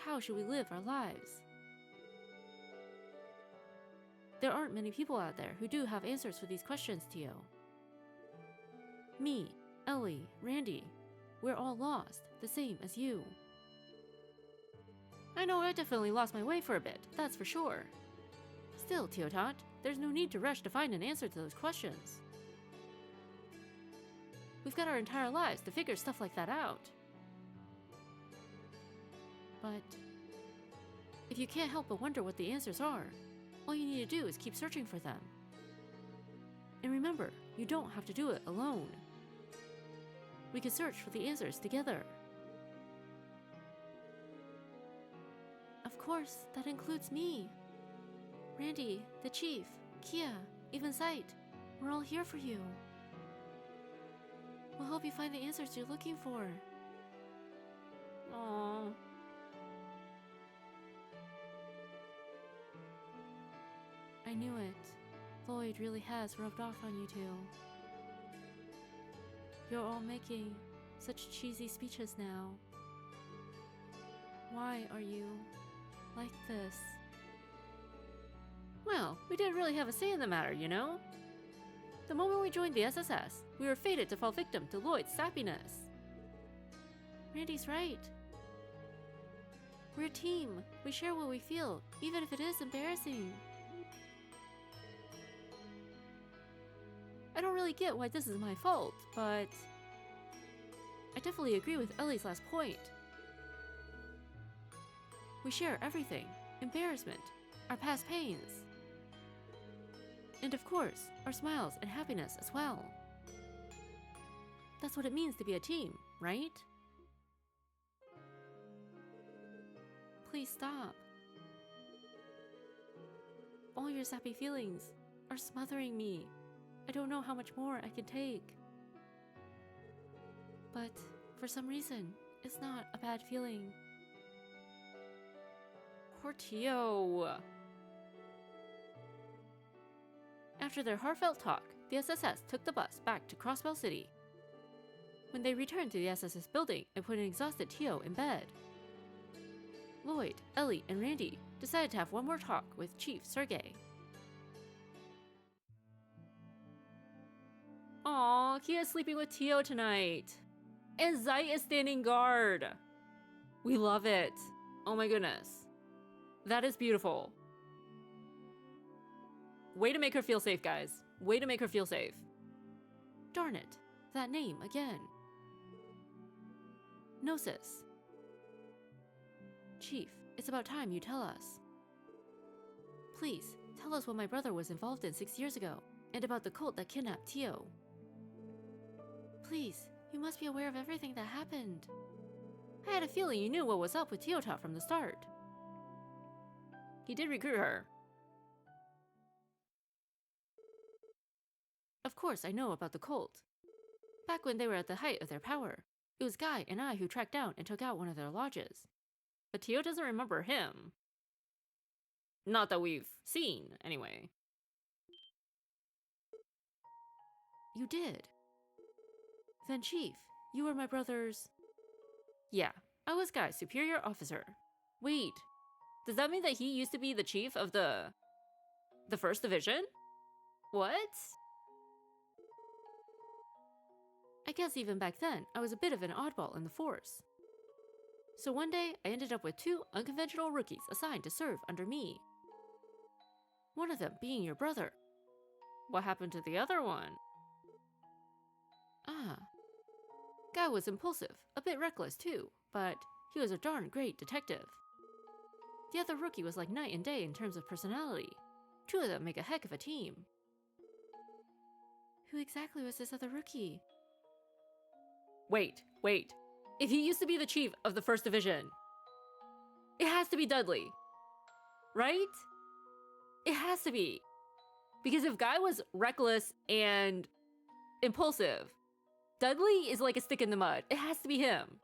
How should we live our lives? There aren't many people out there who do have answers for these questions, Tio. Me, Ellie, Randy, we're all lost, the same as you. I know I definitely lost my way for a bit, that's for sure. Still, Tio-Tot, there's no need to rush to find an answer to those questions. We've got our entire lives to figure stuff like that out. But if you can't help but wonder what the answers are, all you need to do is keep searching for them. And remember, you don't have to do it alone. We can search for the answers together. Of course, that includes me. Randy, the Chief, Kia, even Sight, we're all here for you. We'll help you find the answers you're looking for. Aww. I knew it. Lloyd really has rubbed off on you two. You're all making such cheesy speeches now. Why are you like this? Well, we didn't really have a say in the matter, you know? The moment we joined the SSS, we were fated to fall victim to Lloyd's sappiness. Randy's right. We're a team. We share what we feel, even if it is embarrassing. I don't really get why this is my fault, but I definitely agree with Ellie's last point. We share everything. Embarrassment, our past pains, and of course, our smiles and happiness as well. That's what it means to be a team, right? Please stop. All your sappy feelings are smothering me. I don't know how much more I can take. But for some reason, it's not a bad feeling. Poor Tio. After their heartfelt talk, the SSS took the bus back to Crossbell City. When they returned to the SSS building and put an exhausted Tio in bed, Lloyd, Ellie, and Randy decided to have one more talk with Chief Sergey. Aw, Kia's sleeping with Tio tonight. And Zai is standing guard. We love it. Oh my goodness. That is beautiful. Way to make her feel safe, guys. Way to make her feel safe. Darn it, that name again. Gnosis. Chief, it's about time you tell us. Please, tell us what my brother was involved in 6 years ago, and about the cult that kidnapped Tio. Please, you must be aware of everything that happened. I had a feeling you knew what was up with Tio-Tot from the start. He did recruit her. Of course I know about the cult. Back when they were at the height of their power, it was Guy and I who tracked down and took out one of their lodges. But Tio doesn't remember him. Not that we've seen, anyway. You did. Then Chief, you were my brother's... Yeah, I was Guy's superior officer. Wait, does that mean that he used to be the chief of the 1st Division? What? I guess even back then, I was a bit of an oddball in the force. So one day, I ended up with 2 unconventional rookies assigned to serve under me. One of them being your brother. What happened to the other one? Guy was impulsive, a bit reckless too, but he was a darn great detective. The other rookie was like night and day in terms of personality. 2 of them make a heck of a team. Who exactly was this other rookie? Wait. If he used to be the chief of the 1st Division, it has to be Dudley. Right? It has to be. Because if Guy was reckless and impulsive, Dudley is like a stick in the mud. It has to be him.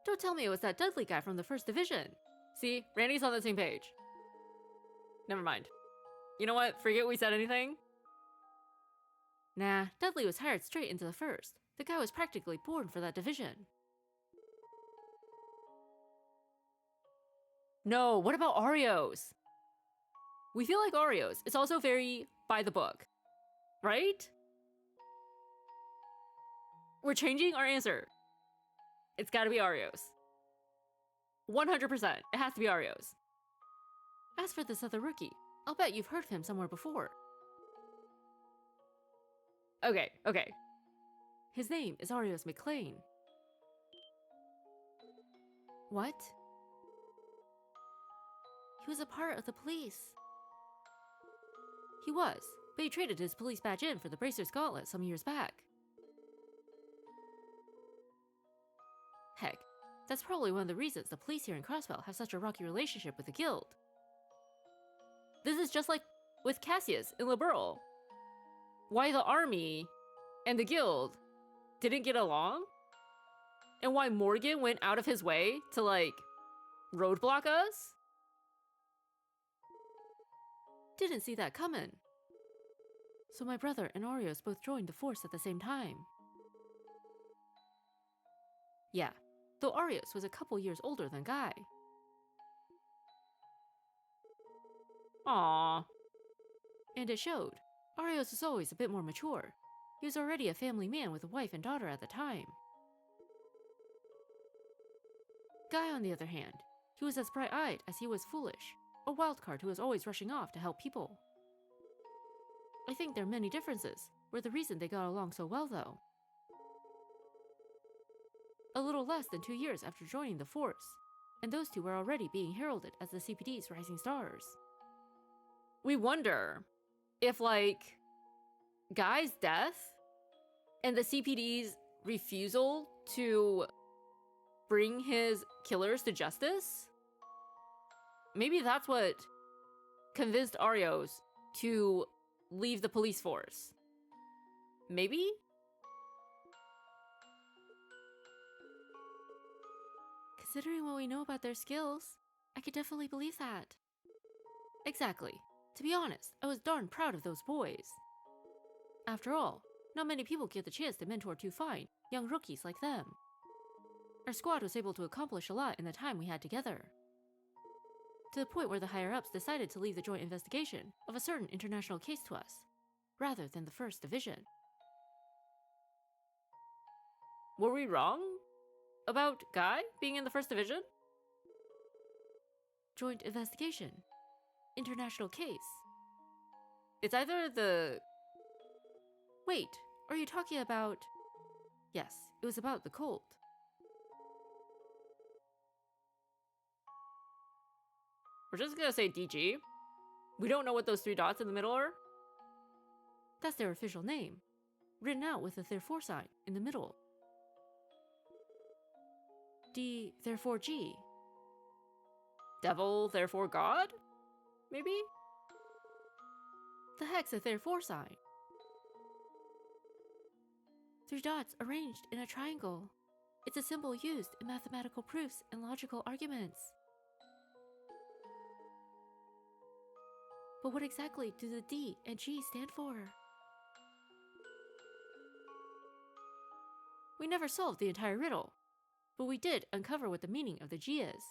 Don't tell me it was that Dudley guy from the 1st Division. See, Randy's on the same page. Never mind. You know what? Forget we said anything. Nah, Dudley was hired straight into the 1st. The guy was practically born for that division. No, what about Oreos? We feel like Oreos. It's also very by the book, right? We're changing our answer. It's gotta be Oreos. 100%. It has to be Oreos. As for this other rookie, I'll bet you've heard of him somewhere before. Okay. His name is Oreos McLean. What? He was a part of the police. He was, but he traded his police badge in for the Bracer's Gauntlet some years back. Heck, that's probably one of the reasons the police here in Crossbell have such a rocky relationship with the guild. This is just like with Cassius in Liberl. Why the army and the guild didn't get along? And why Morgan went out of his way to, like, roadblock us? Didn't see that coming. So my brother and Oreos both joined the force at the same time. Yeah, though Oreos was a couple years older than Guy. Aww. And it showed. Oreos was always a bit more mature. He was already a family man with a wife and daughter at the time. Guy, on the other hand, he was as bright-eyed as he was foolish, a wildcard who was always rushing off to help people. I think there are many differences, were the reason they got along so well though. A little less than 2 years after joining the force, and those two were already being heralded as the CPD's rising stars. We wonder if, like, Guy's death and the CPD's refusal to bring his killers to justice, maybe that's what convinced Oreos to leave the police force. Maybe? Considering what we know about their skills, I could definitely believe that. Exactly. To be honest, I was darn proud of those boys. After all, not many people get the chance to mentor two fine, young rookies like them. Our squad was able to accomplish a lot in the time we had together. To the point where the higher-ups decided to leave the joint investigation of a certain international case to us, rather than the 1st Division. Were we wrong about Guy being in the 1st Division? Joint investigation. International case. It's either the... Wait, are you talking about... Yes, it was about the cult. We're just gonna say DG. We don't know what those 3 dots in the middle are. That's their official name, written out with a therefore sign in the middle. D, therefore G. Devil, therefore God? Maybe? The heck's a therefore sign? 3 dots arranged in a triangle. It's a symbol used in mathematical proofs and logical arguments. But what exactly do the D and G stand for? We never solved the entire riddle, but we did uncover what the meaning of the G is.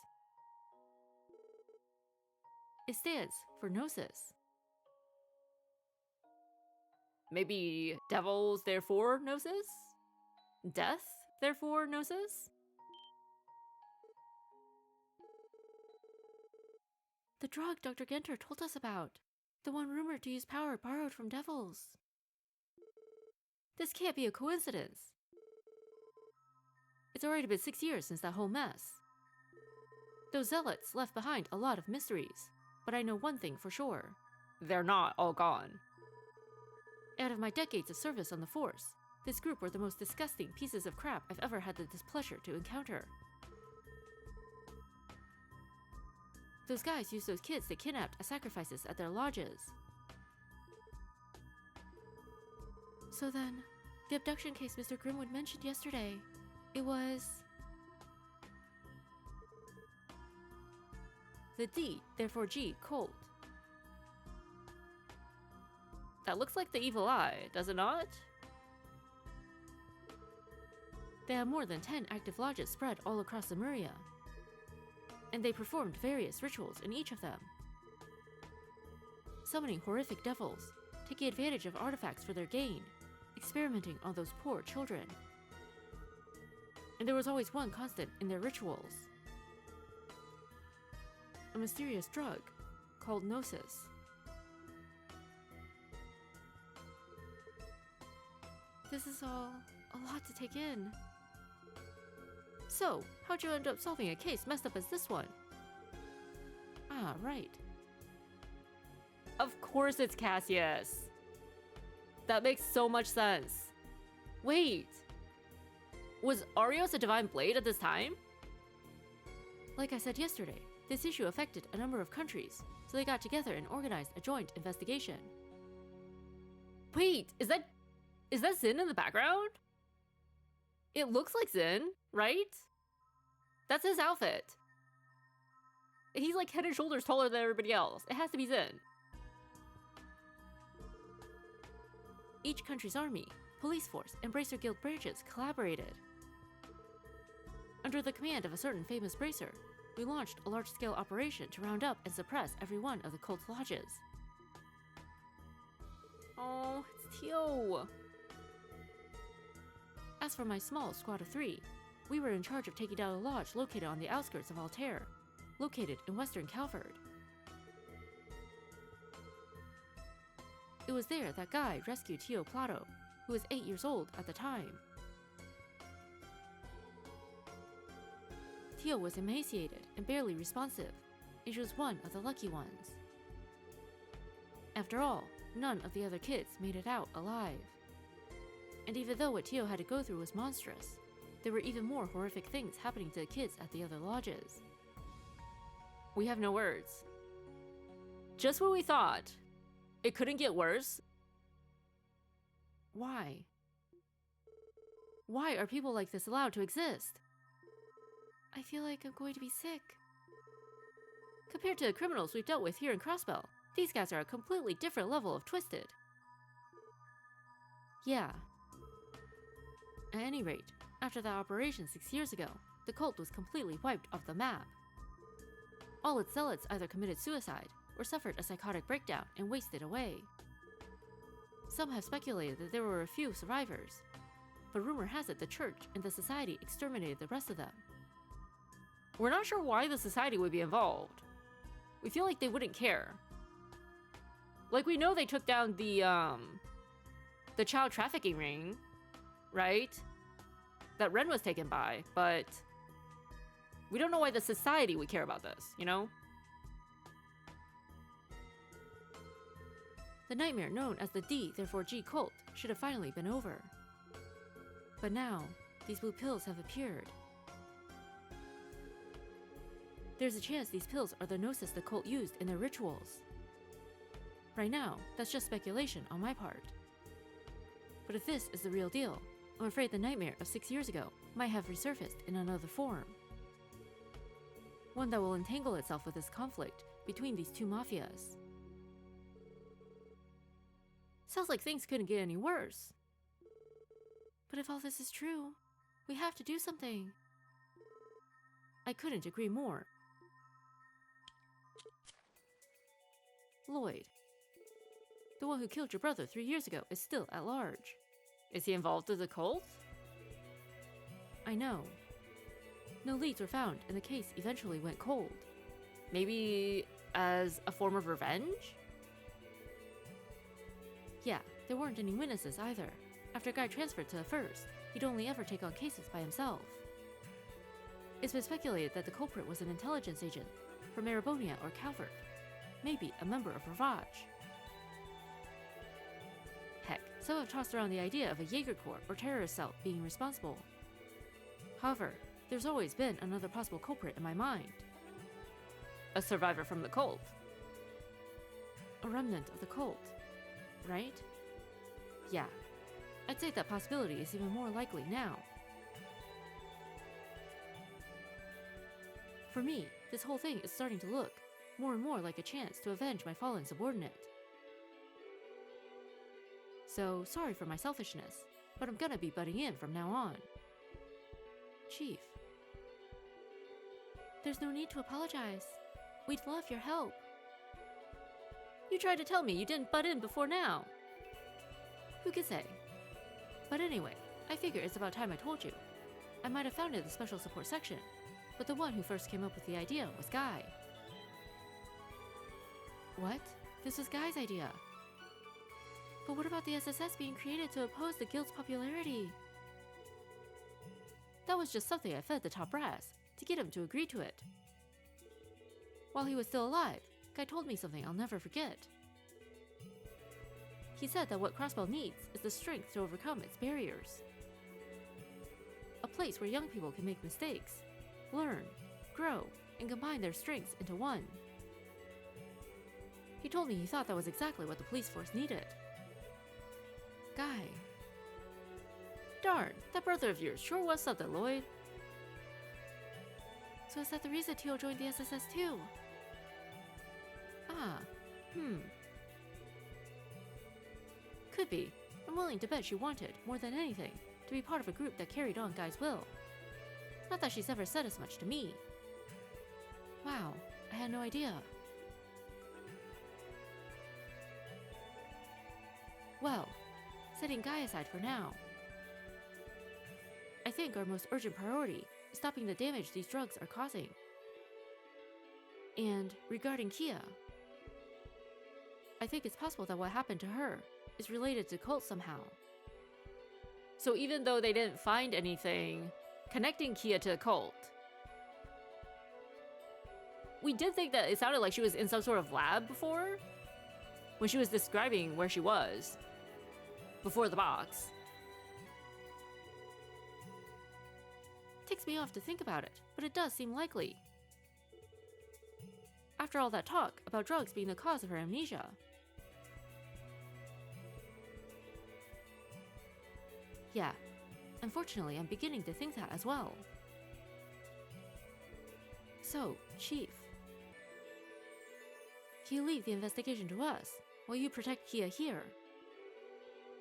It stands for Gnosis. Maybe devils, therefore Gnosis? Death, therefore Gnosis? The drug Dr. Genter told us about. The one rumored to use power borrowed from devils. This can't be a coincidence. It's already been 6 years since that whole mess. Those zealots left behind a lot of mysteries, but I know one thing for sure. They're not all gone. Out of my decades of service on the force, This group were the most disgusting pieces of crap I've ever had the displeasure to encounter. Those guys used those kids they kidnapped as sacrifices at their lodges. So then, the abduction case Mr. Grimwood mentioned yesterday, it was... the D, therefore G, cult. That looks like the evil eye, does it not? They have more than 10 active lodges spread all across Lemuria, and they performed various rituals in each of them. Summoning horrific devils, taking advantage of artifacts for their gain, experimenting on those poor children. And there was always one constant in their rituals. A mysterious drug called Gnosis. This is all a lot to take in. So, how'd you end up solving a case messed up as this one? Ah, right. Of course it's Cassius. That makes so much sense. Wait. Was Arios a divine blade at this time? Like I said yesterday, this issue affected a number of countries, so they got together and organized a joint investigation. Wait, is that Zin in the background? It looks like Zin, right? That's his outfit. He's like head and shoulders taller than everybody else. It has to be Zin. Each country's army, police force, and Bracer Guild branches collaborated. Under the command of a certain famous Bracer, we launched a large-scale operation to round up and suppress every one of the cult's lodges. Oh, it's Tio. As for my small squad of 3, we were in charge of taking down a lodge located on the outskirts of Altair, located in western Calvard. It was there that Guy rescued Tio Plato, who was 8 years old at the time. Tio was emaciated and barely responsive, and she was one of the lucky ones. After all, none of the other kids made it out alive. And even though what Tio had to go through was monstrous, there were even more horrific things happening to the kids at the other lodges. We have no words. Just when we thought it couldn't get worse. Why? Why are people like this allowed to exist? I feel like I'm going to be sick. Compared to the criminals we've dealt with here in Crossbell, these guys are a completely different level of twisted. Yeah. At any rate, after that operation 6 years ago, the cult was completely wiped off the map. All its zealots either committed suicide or suffered a psychotic breakdown and wasted away. Some have speculated that there were a few survivors, but rumor has it the church and the society exterminated the rest of them. We're not sure why the society would be involved. We feel like they wouldn't care. Like, we know they took down the child trafficking ring, right? That Ren was taken by, but we don't know why the society would care about this, you know? The nightmare known as the D, therefore G cult should have finally been over. But now, these blue pills have appeared. There's a chance these pills are the Gnosis the cult used in their rituals. Right now, that's just speculation on my part. But if this is the real deal, I'm afraid the nightmare of 6 years ago might have resurfaced in another form. One that will entangle itself with this conflict between these two mafias. Sounds like things couldn't get any worse. But if all this is true, we have to do something. I couldn't agree more. Lloyd, the one who killed your brother 3 years ago, is still at large. Is he involved with the cult? I know. No leads were found, and the case eventually went cold. Maybe as a form of revenge? Yeah, there weren't any witnesses either. After Guy transferred to the first, he'd only ever take on cases by himself. It's been speculated that the culprit was an intelligence agent from Erebonia or Calvert, maybe a member of Ravage. Heck, Some have tossed around the idea of a Jaeger Corps or terrorist cell being responsible. However, there's always been another possible culprit in my mind. A survivor from the cult. A remnant of the cult, right? Yeah, I'd say that possibility is even more likely now. For me, this whole thing is starting to look more and more like a chance to avenge my fallen subordinate. So, sorry for my selfishness, but I'm gonna be butting in from now on. Chief. There's no need to apologize. We'd love your help. You tried to tell me you didn't butt in before now. Who could say? But anyway, I figure it's about time I told you. I might have founded the special support section, but the one who first came up with the idea was Guy. What? This was Guy's idea. But what about the SSS being created to oppose the guild's popularity? That was just something I fed the top brass, to get him to agree to it. While he was still alive, Guy told me something I'll never forget. He said that what Crossbell needs is the strength to overcome its barriers. A place where young people can make mistakes, learn, grow, and combine their strengths into one. He told me he thought that was exactly what the police force needed. Guy. Darn, that brother of yours sure was something, Lloyd. So is that the reason Tio joined the SSS too? Ah, Could be. I'm willing to bet she wanted, more than anything, to be part of a group that carried on Guy's will. Not that she's ever said as much to me. Wow, I had no idea. Well, setting Guy aside for now, I think our most urgent priority is stopping the damage these drugs are causing. And regarding Kia, I think it's possible that what happened to her is related to cult somehow. So even though they didn't find anything connecting Kia to a cult, we did think that it sounded like she was in some sort of lab before, when she was describing where she was before the box. Ticks me off to think about it, but it does seem likely. After all that talk about drugs being the cause of her amnesia. Yeah, unfortunately, I'm beginning to think that as well. So, Chief, can you leave the investigation to us while you protect Kia here?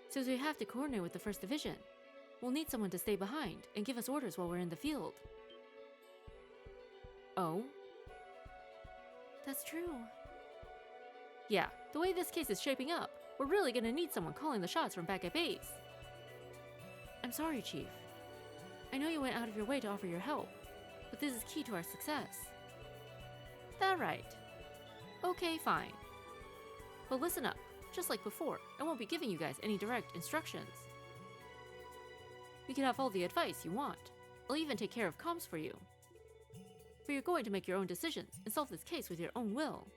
Since we have to coordinate with the 1st Division, we'll need someone to stay behind and give us orders while we're in the field. Oh? That's true. Yeah, the way this case is shaping up, we're really gonna need someone calling the shots from back at base. I'm sorry, Chief. I know you went out of your way to offer your help, but this is key to our success. That right. Okay, fine. But listen up. Just like before, I won't be giving you guys any direct instructions. You can have all the advice you want. I'll even take care of comms for you. For you're going to make your own decisions and solve this case with your own will.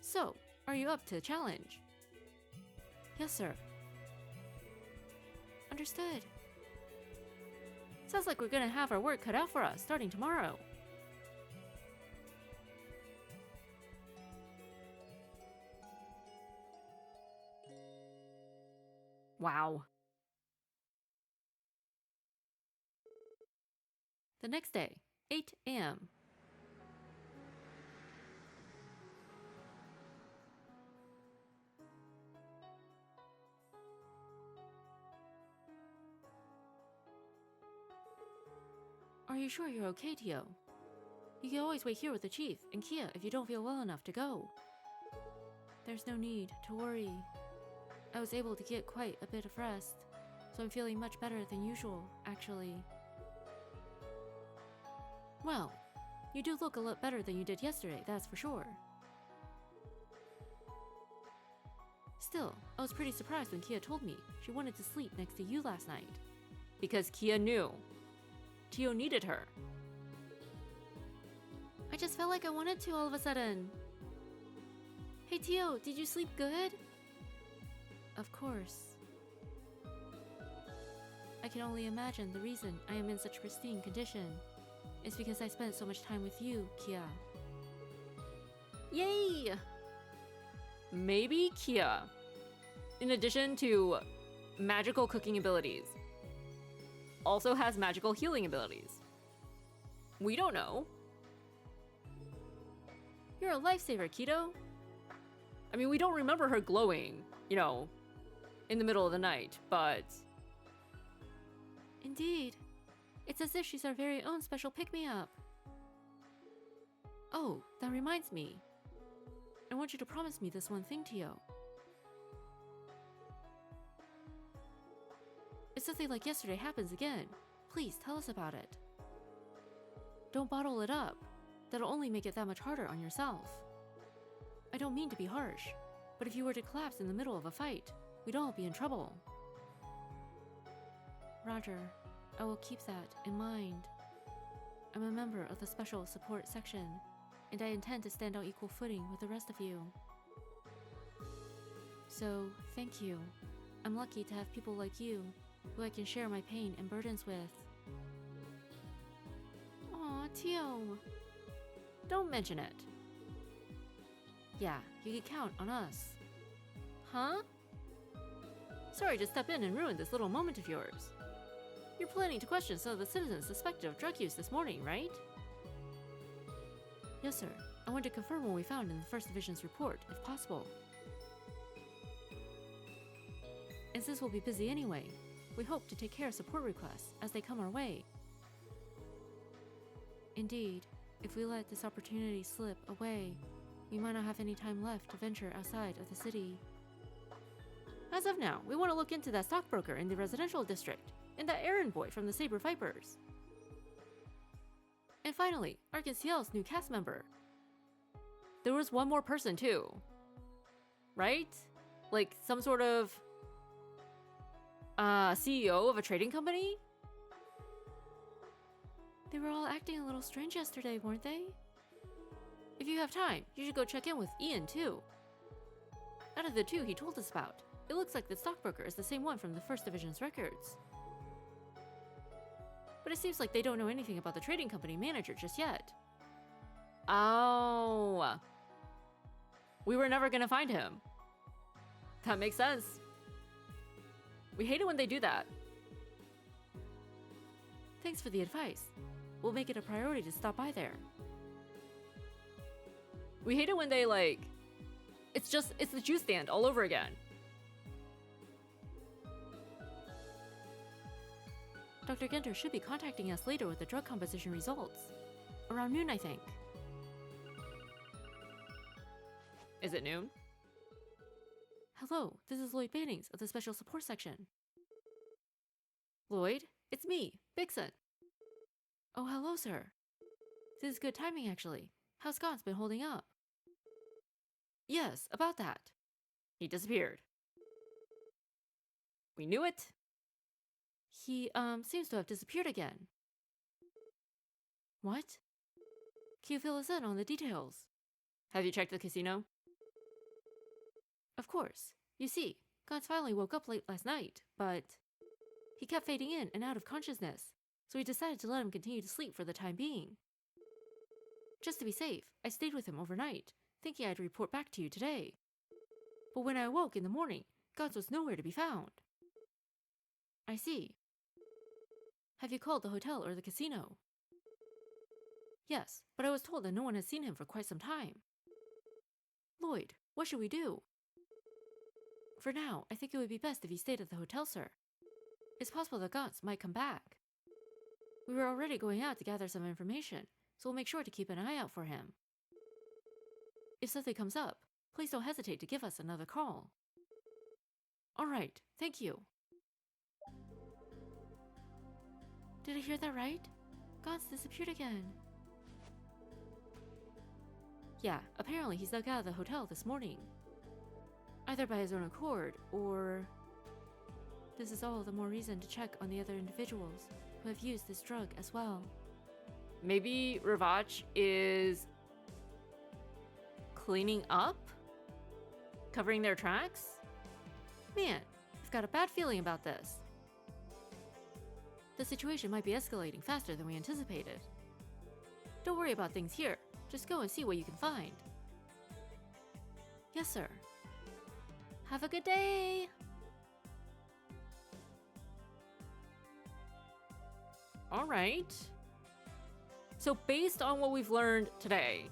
So, are you up to the challenge? Yes, sir. Understood. Sounds like we're gonna have our work cut out for us starting tomorrow. Wow. The next day, 8 a.m. Are you sure you're okay, Tio? You can always wait here with the Chief and Kia if you don't feel well enough to go. There's no need to worry. I was able to get quite a bit of rest, so I'm feeling much better than usual, actually. Well, you do look a lot better than you did yesterday, that's for sure. Still, I was pretty surprised when Kia told me she wanted to sleep next to you last night. Because Kia knew. Tio needed her. I just felt like I wanted to all of a sudden. Hey Tio, did you sleep good? Of course. I can only imagine the reason I am in such pristine condition is because I spent so much time with you, Kia. Yay! Maybe Kia, in addition to magical cooking abilities, also has magical healing abilities. We don't know. You're a lifesaver, Keto. I mean, we don't remember her glowing, you know, in the middle of the night, but... Indeed. It's as if she's our very own special pick-me-up. Oh, that reminds me. I want you to promise me this one thing, Tio. If something like yesterday happens again, please tell us about it. Don't bottle it up. That'll only make it that much harder on yourself. I don't mean to be harsh, but if you were to collapse in the middle of a fight, we'd all be in trouble. Roger, I will keep that in mind. I'm a member of the Special Support Section, and I intend to stand on equal footing with the rest of you. So, thank you. I'm lucky to have people like you, who I can share my pain and burdens with. Aw, Tio. Don't mention it. Yeah, you can count on us. Huh? Sorry to step in and ruin this little moment of yours. You're planning to question some of the citizens suspected of drug use this morning, right? Yes, sir. I want to confirm what we found in the 1st Division's report, if possible. And since we'll be busy anyway, we hope to take care of support requests as they come our way. Indeed, if we let this opportunity slip away, we might not have any time left to venture outside of the city. As of now, we want to look into that stockbroker in the residential district, and that errand boy from the Saber Vipers. And finally, Arkansas' new cast member. There was one more person too, right? Like some sort of CEO of a trading company? They were all acting a little strange yesterday, weren't they? If you have time, you should go check in with Ian too. Out of the two he told us about, it looks like the stockbroker is the same one from the 1st Division's records. But it seems like they don't know anything about the trading company manager just yet. Oh. We were never gonna find him. That makes sense. We hate it when they do that. Thanks for the advice. We'll make it a priority to stop by there. We hate it when they it's the juice stand all over again. Dr. Genter should be contacting us later with the drug composition results. Around noon, I think. Is it noon? Hello, this is Lloyd Bannings of the Special Support Section. Lloyd, it's me, Bixen. Oh, hello, sir. This is good timing, actually. How's Scott's been holding up? Yes, about that. He disappeared. We knew it. He, seems to have disappeared again. What? Can you fill us in on the details? Have you checked the casino? Of course. You see, Gans finally woke up late last night, but he kept fading in and out of consciousness, so we decided to let him continue to sleep for the time being. Just to be safe, I stayed with him overnight, thinking I'd report back to you today. But when I awoke in the morning, Gans was nowhere to be found. I see. Have you called the hotel or the casino? Yes, but I was told that no one has seen him for quite some time. Lloyd, what should we do? For now, I think it would be best if he stayed at the hotel, sir. It's possible that Gans might come back. We were already going out to gather some information, so we'll make sure to keep an eye out for him. If something comes up, please don't hesitate to give us another call. All right, thank you. Did I hear that right? Gans disappeared again. Yeah, apparently he snuck out of the hotel this morning. Either by his own accord, or... This is all the more reason to check on the other individuals who have used this drug as well. Maybe Ravach is cleaning up? Covering their tracks? Man, I've got a bad feeling about this. The situation might be escalating faster than we anticipated. Don't worry about things here. Just go and see what you can find. Yes, sir. Have a good day! Alright. So based on what we've learned today,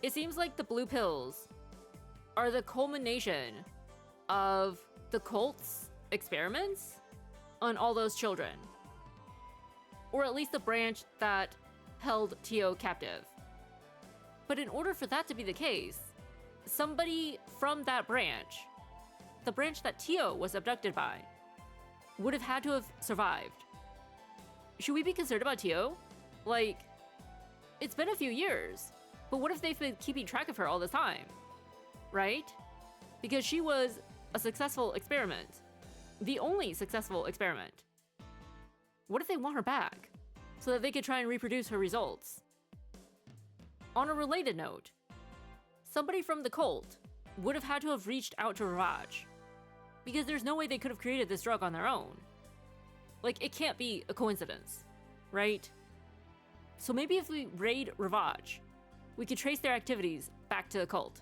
it seems like the blue pills are the culmination of the cult's experiments on all those children. Or at least the branch that held Tio captive. But in order for that to be the case, somebody from that branch, the branch that Tio was abducted by, would have had to have survived. Should we be concerned about Tio? Like, it's been a few years, but what if they've been keeping track of her all this time? Right? Because she was a successful experiment. The only successful experiment. What if they want her back, so that they could try and reproduce her results? On a related note, somebody from the cult would have had to have reached out to Ravage, because there's no way they could have created this drug on their own. Like, it can't be a coincidence, right? So maybe if we raid Ravage, we could trace their activities back to the cult.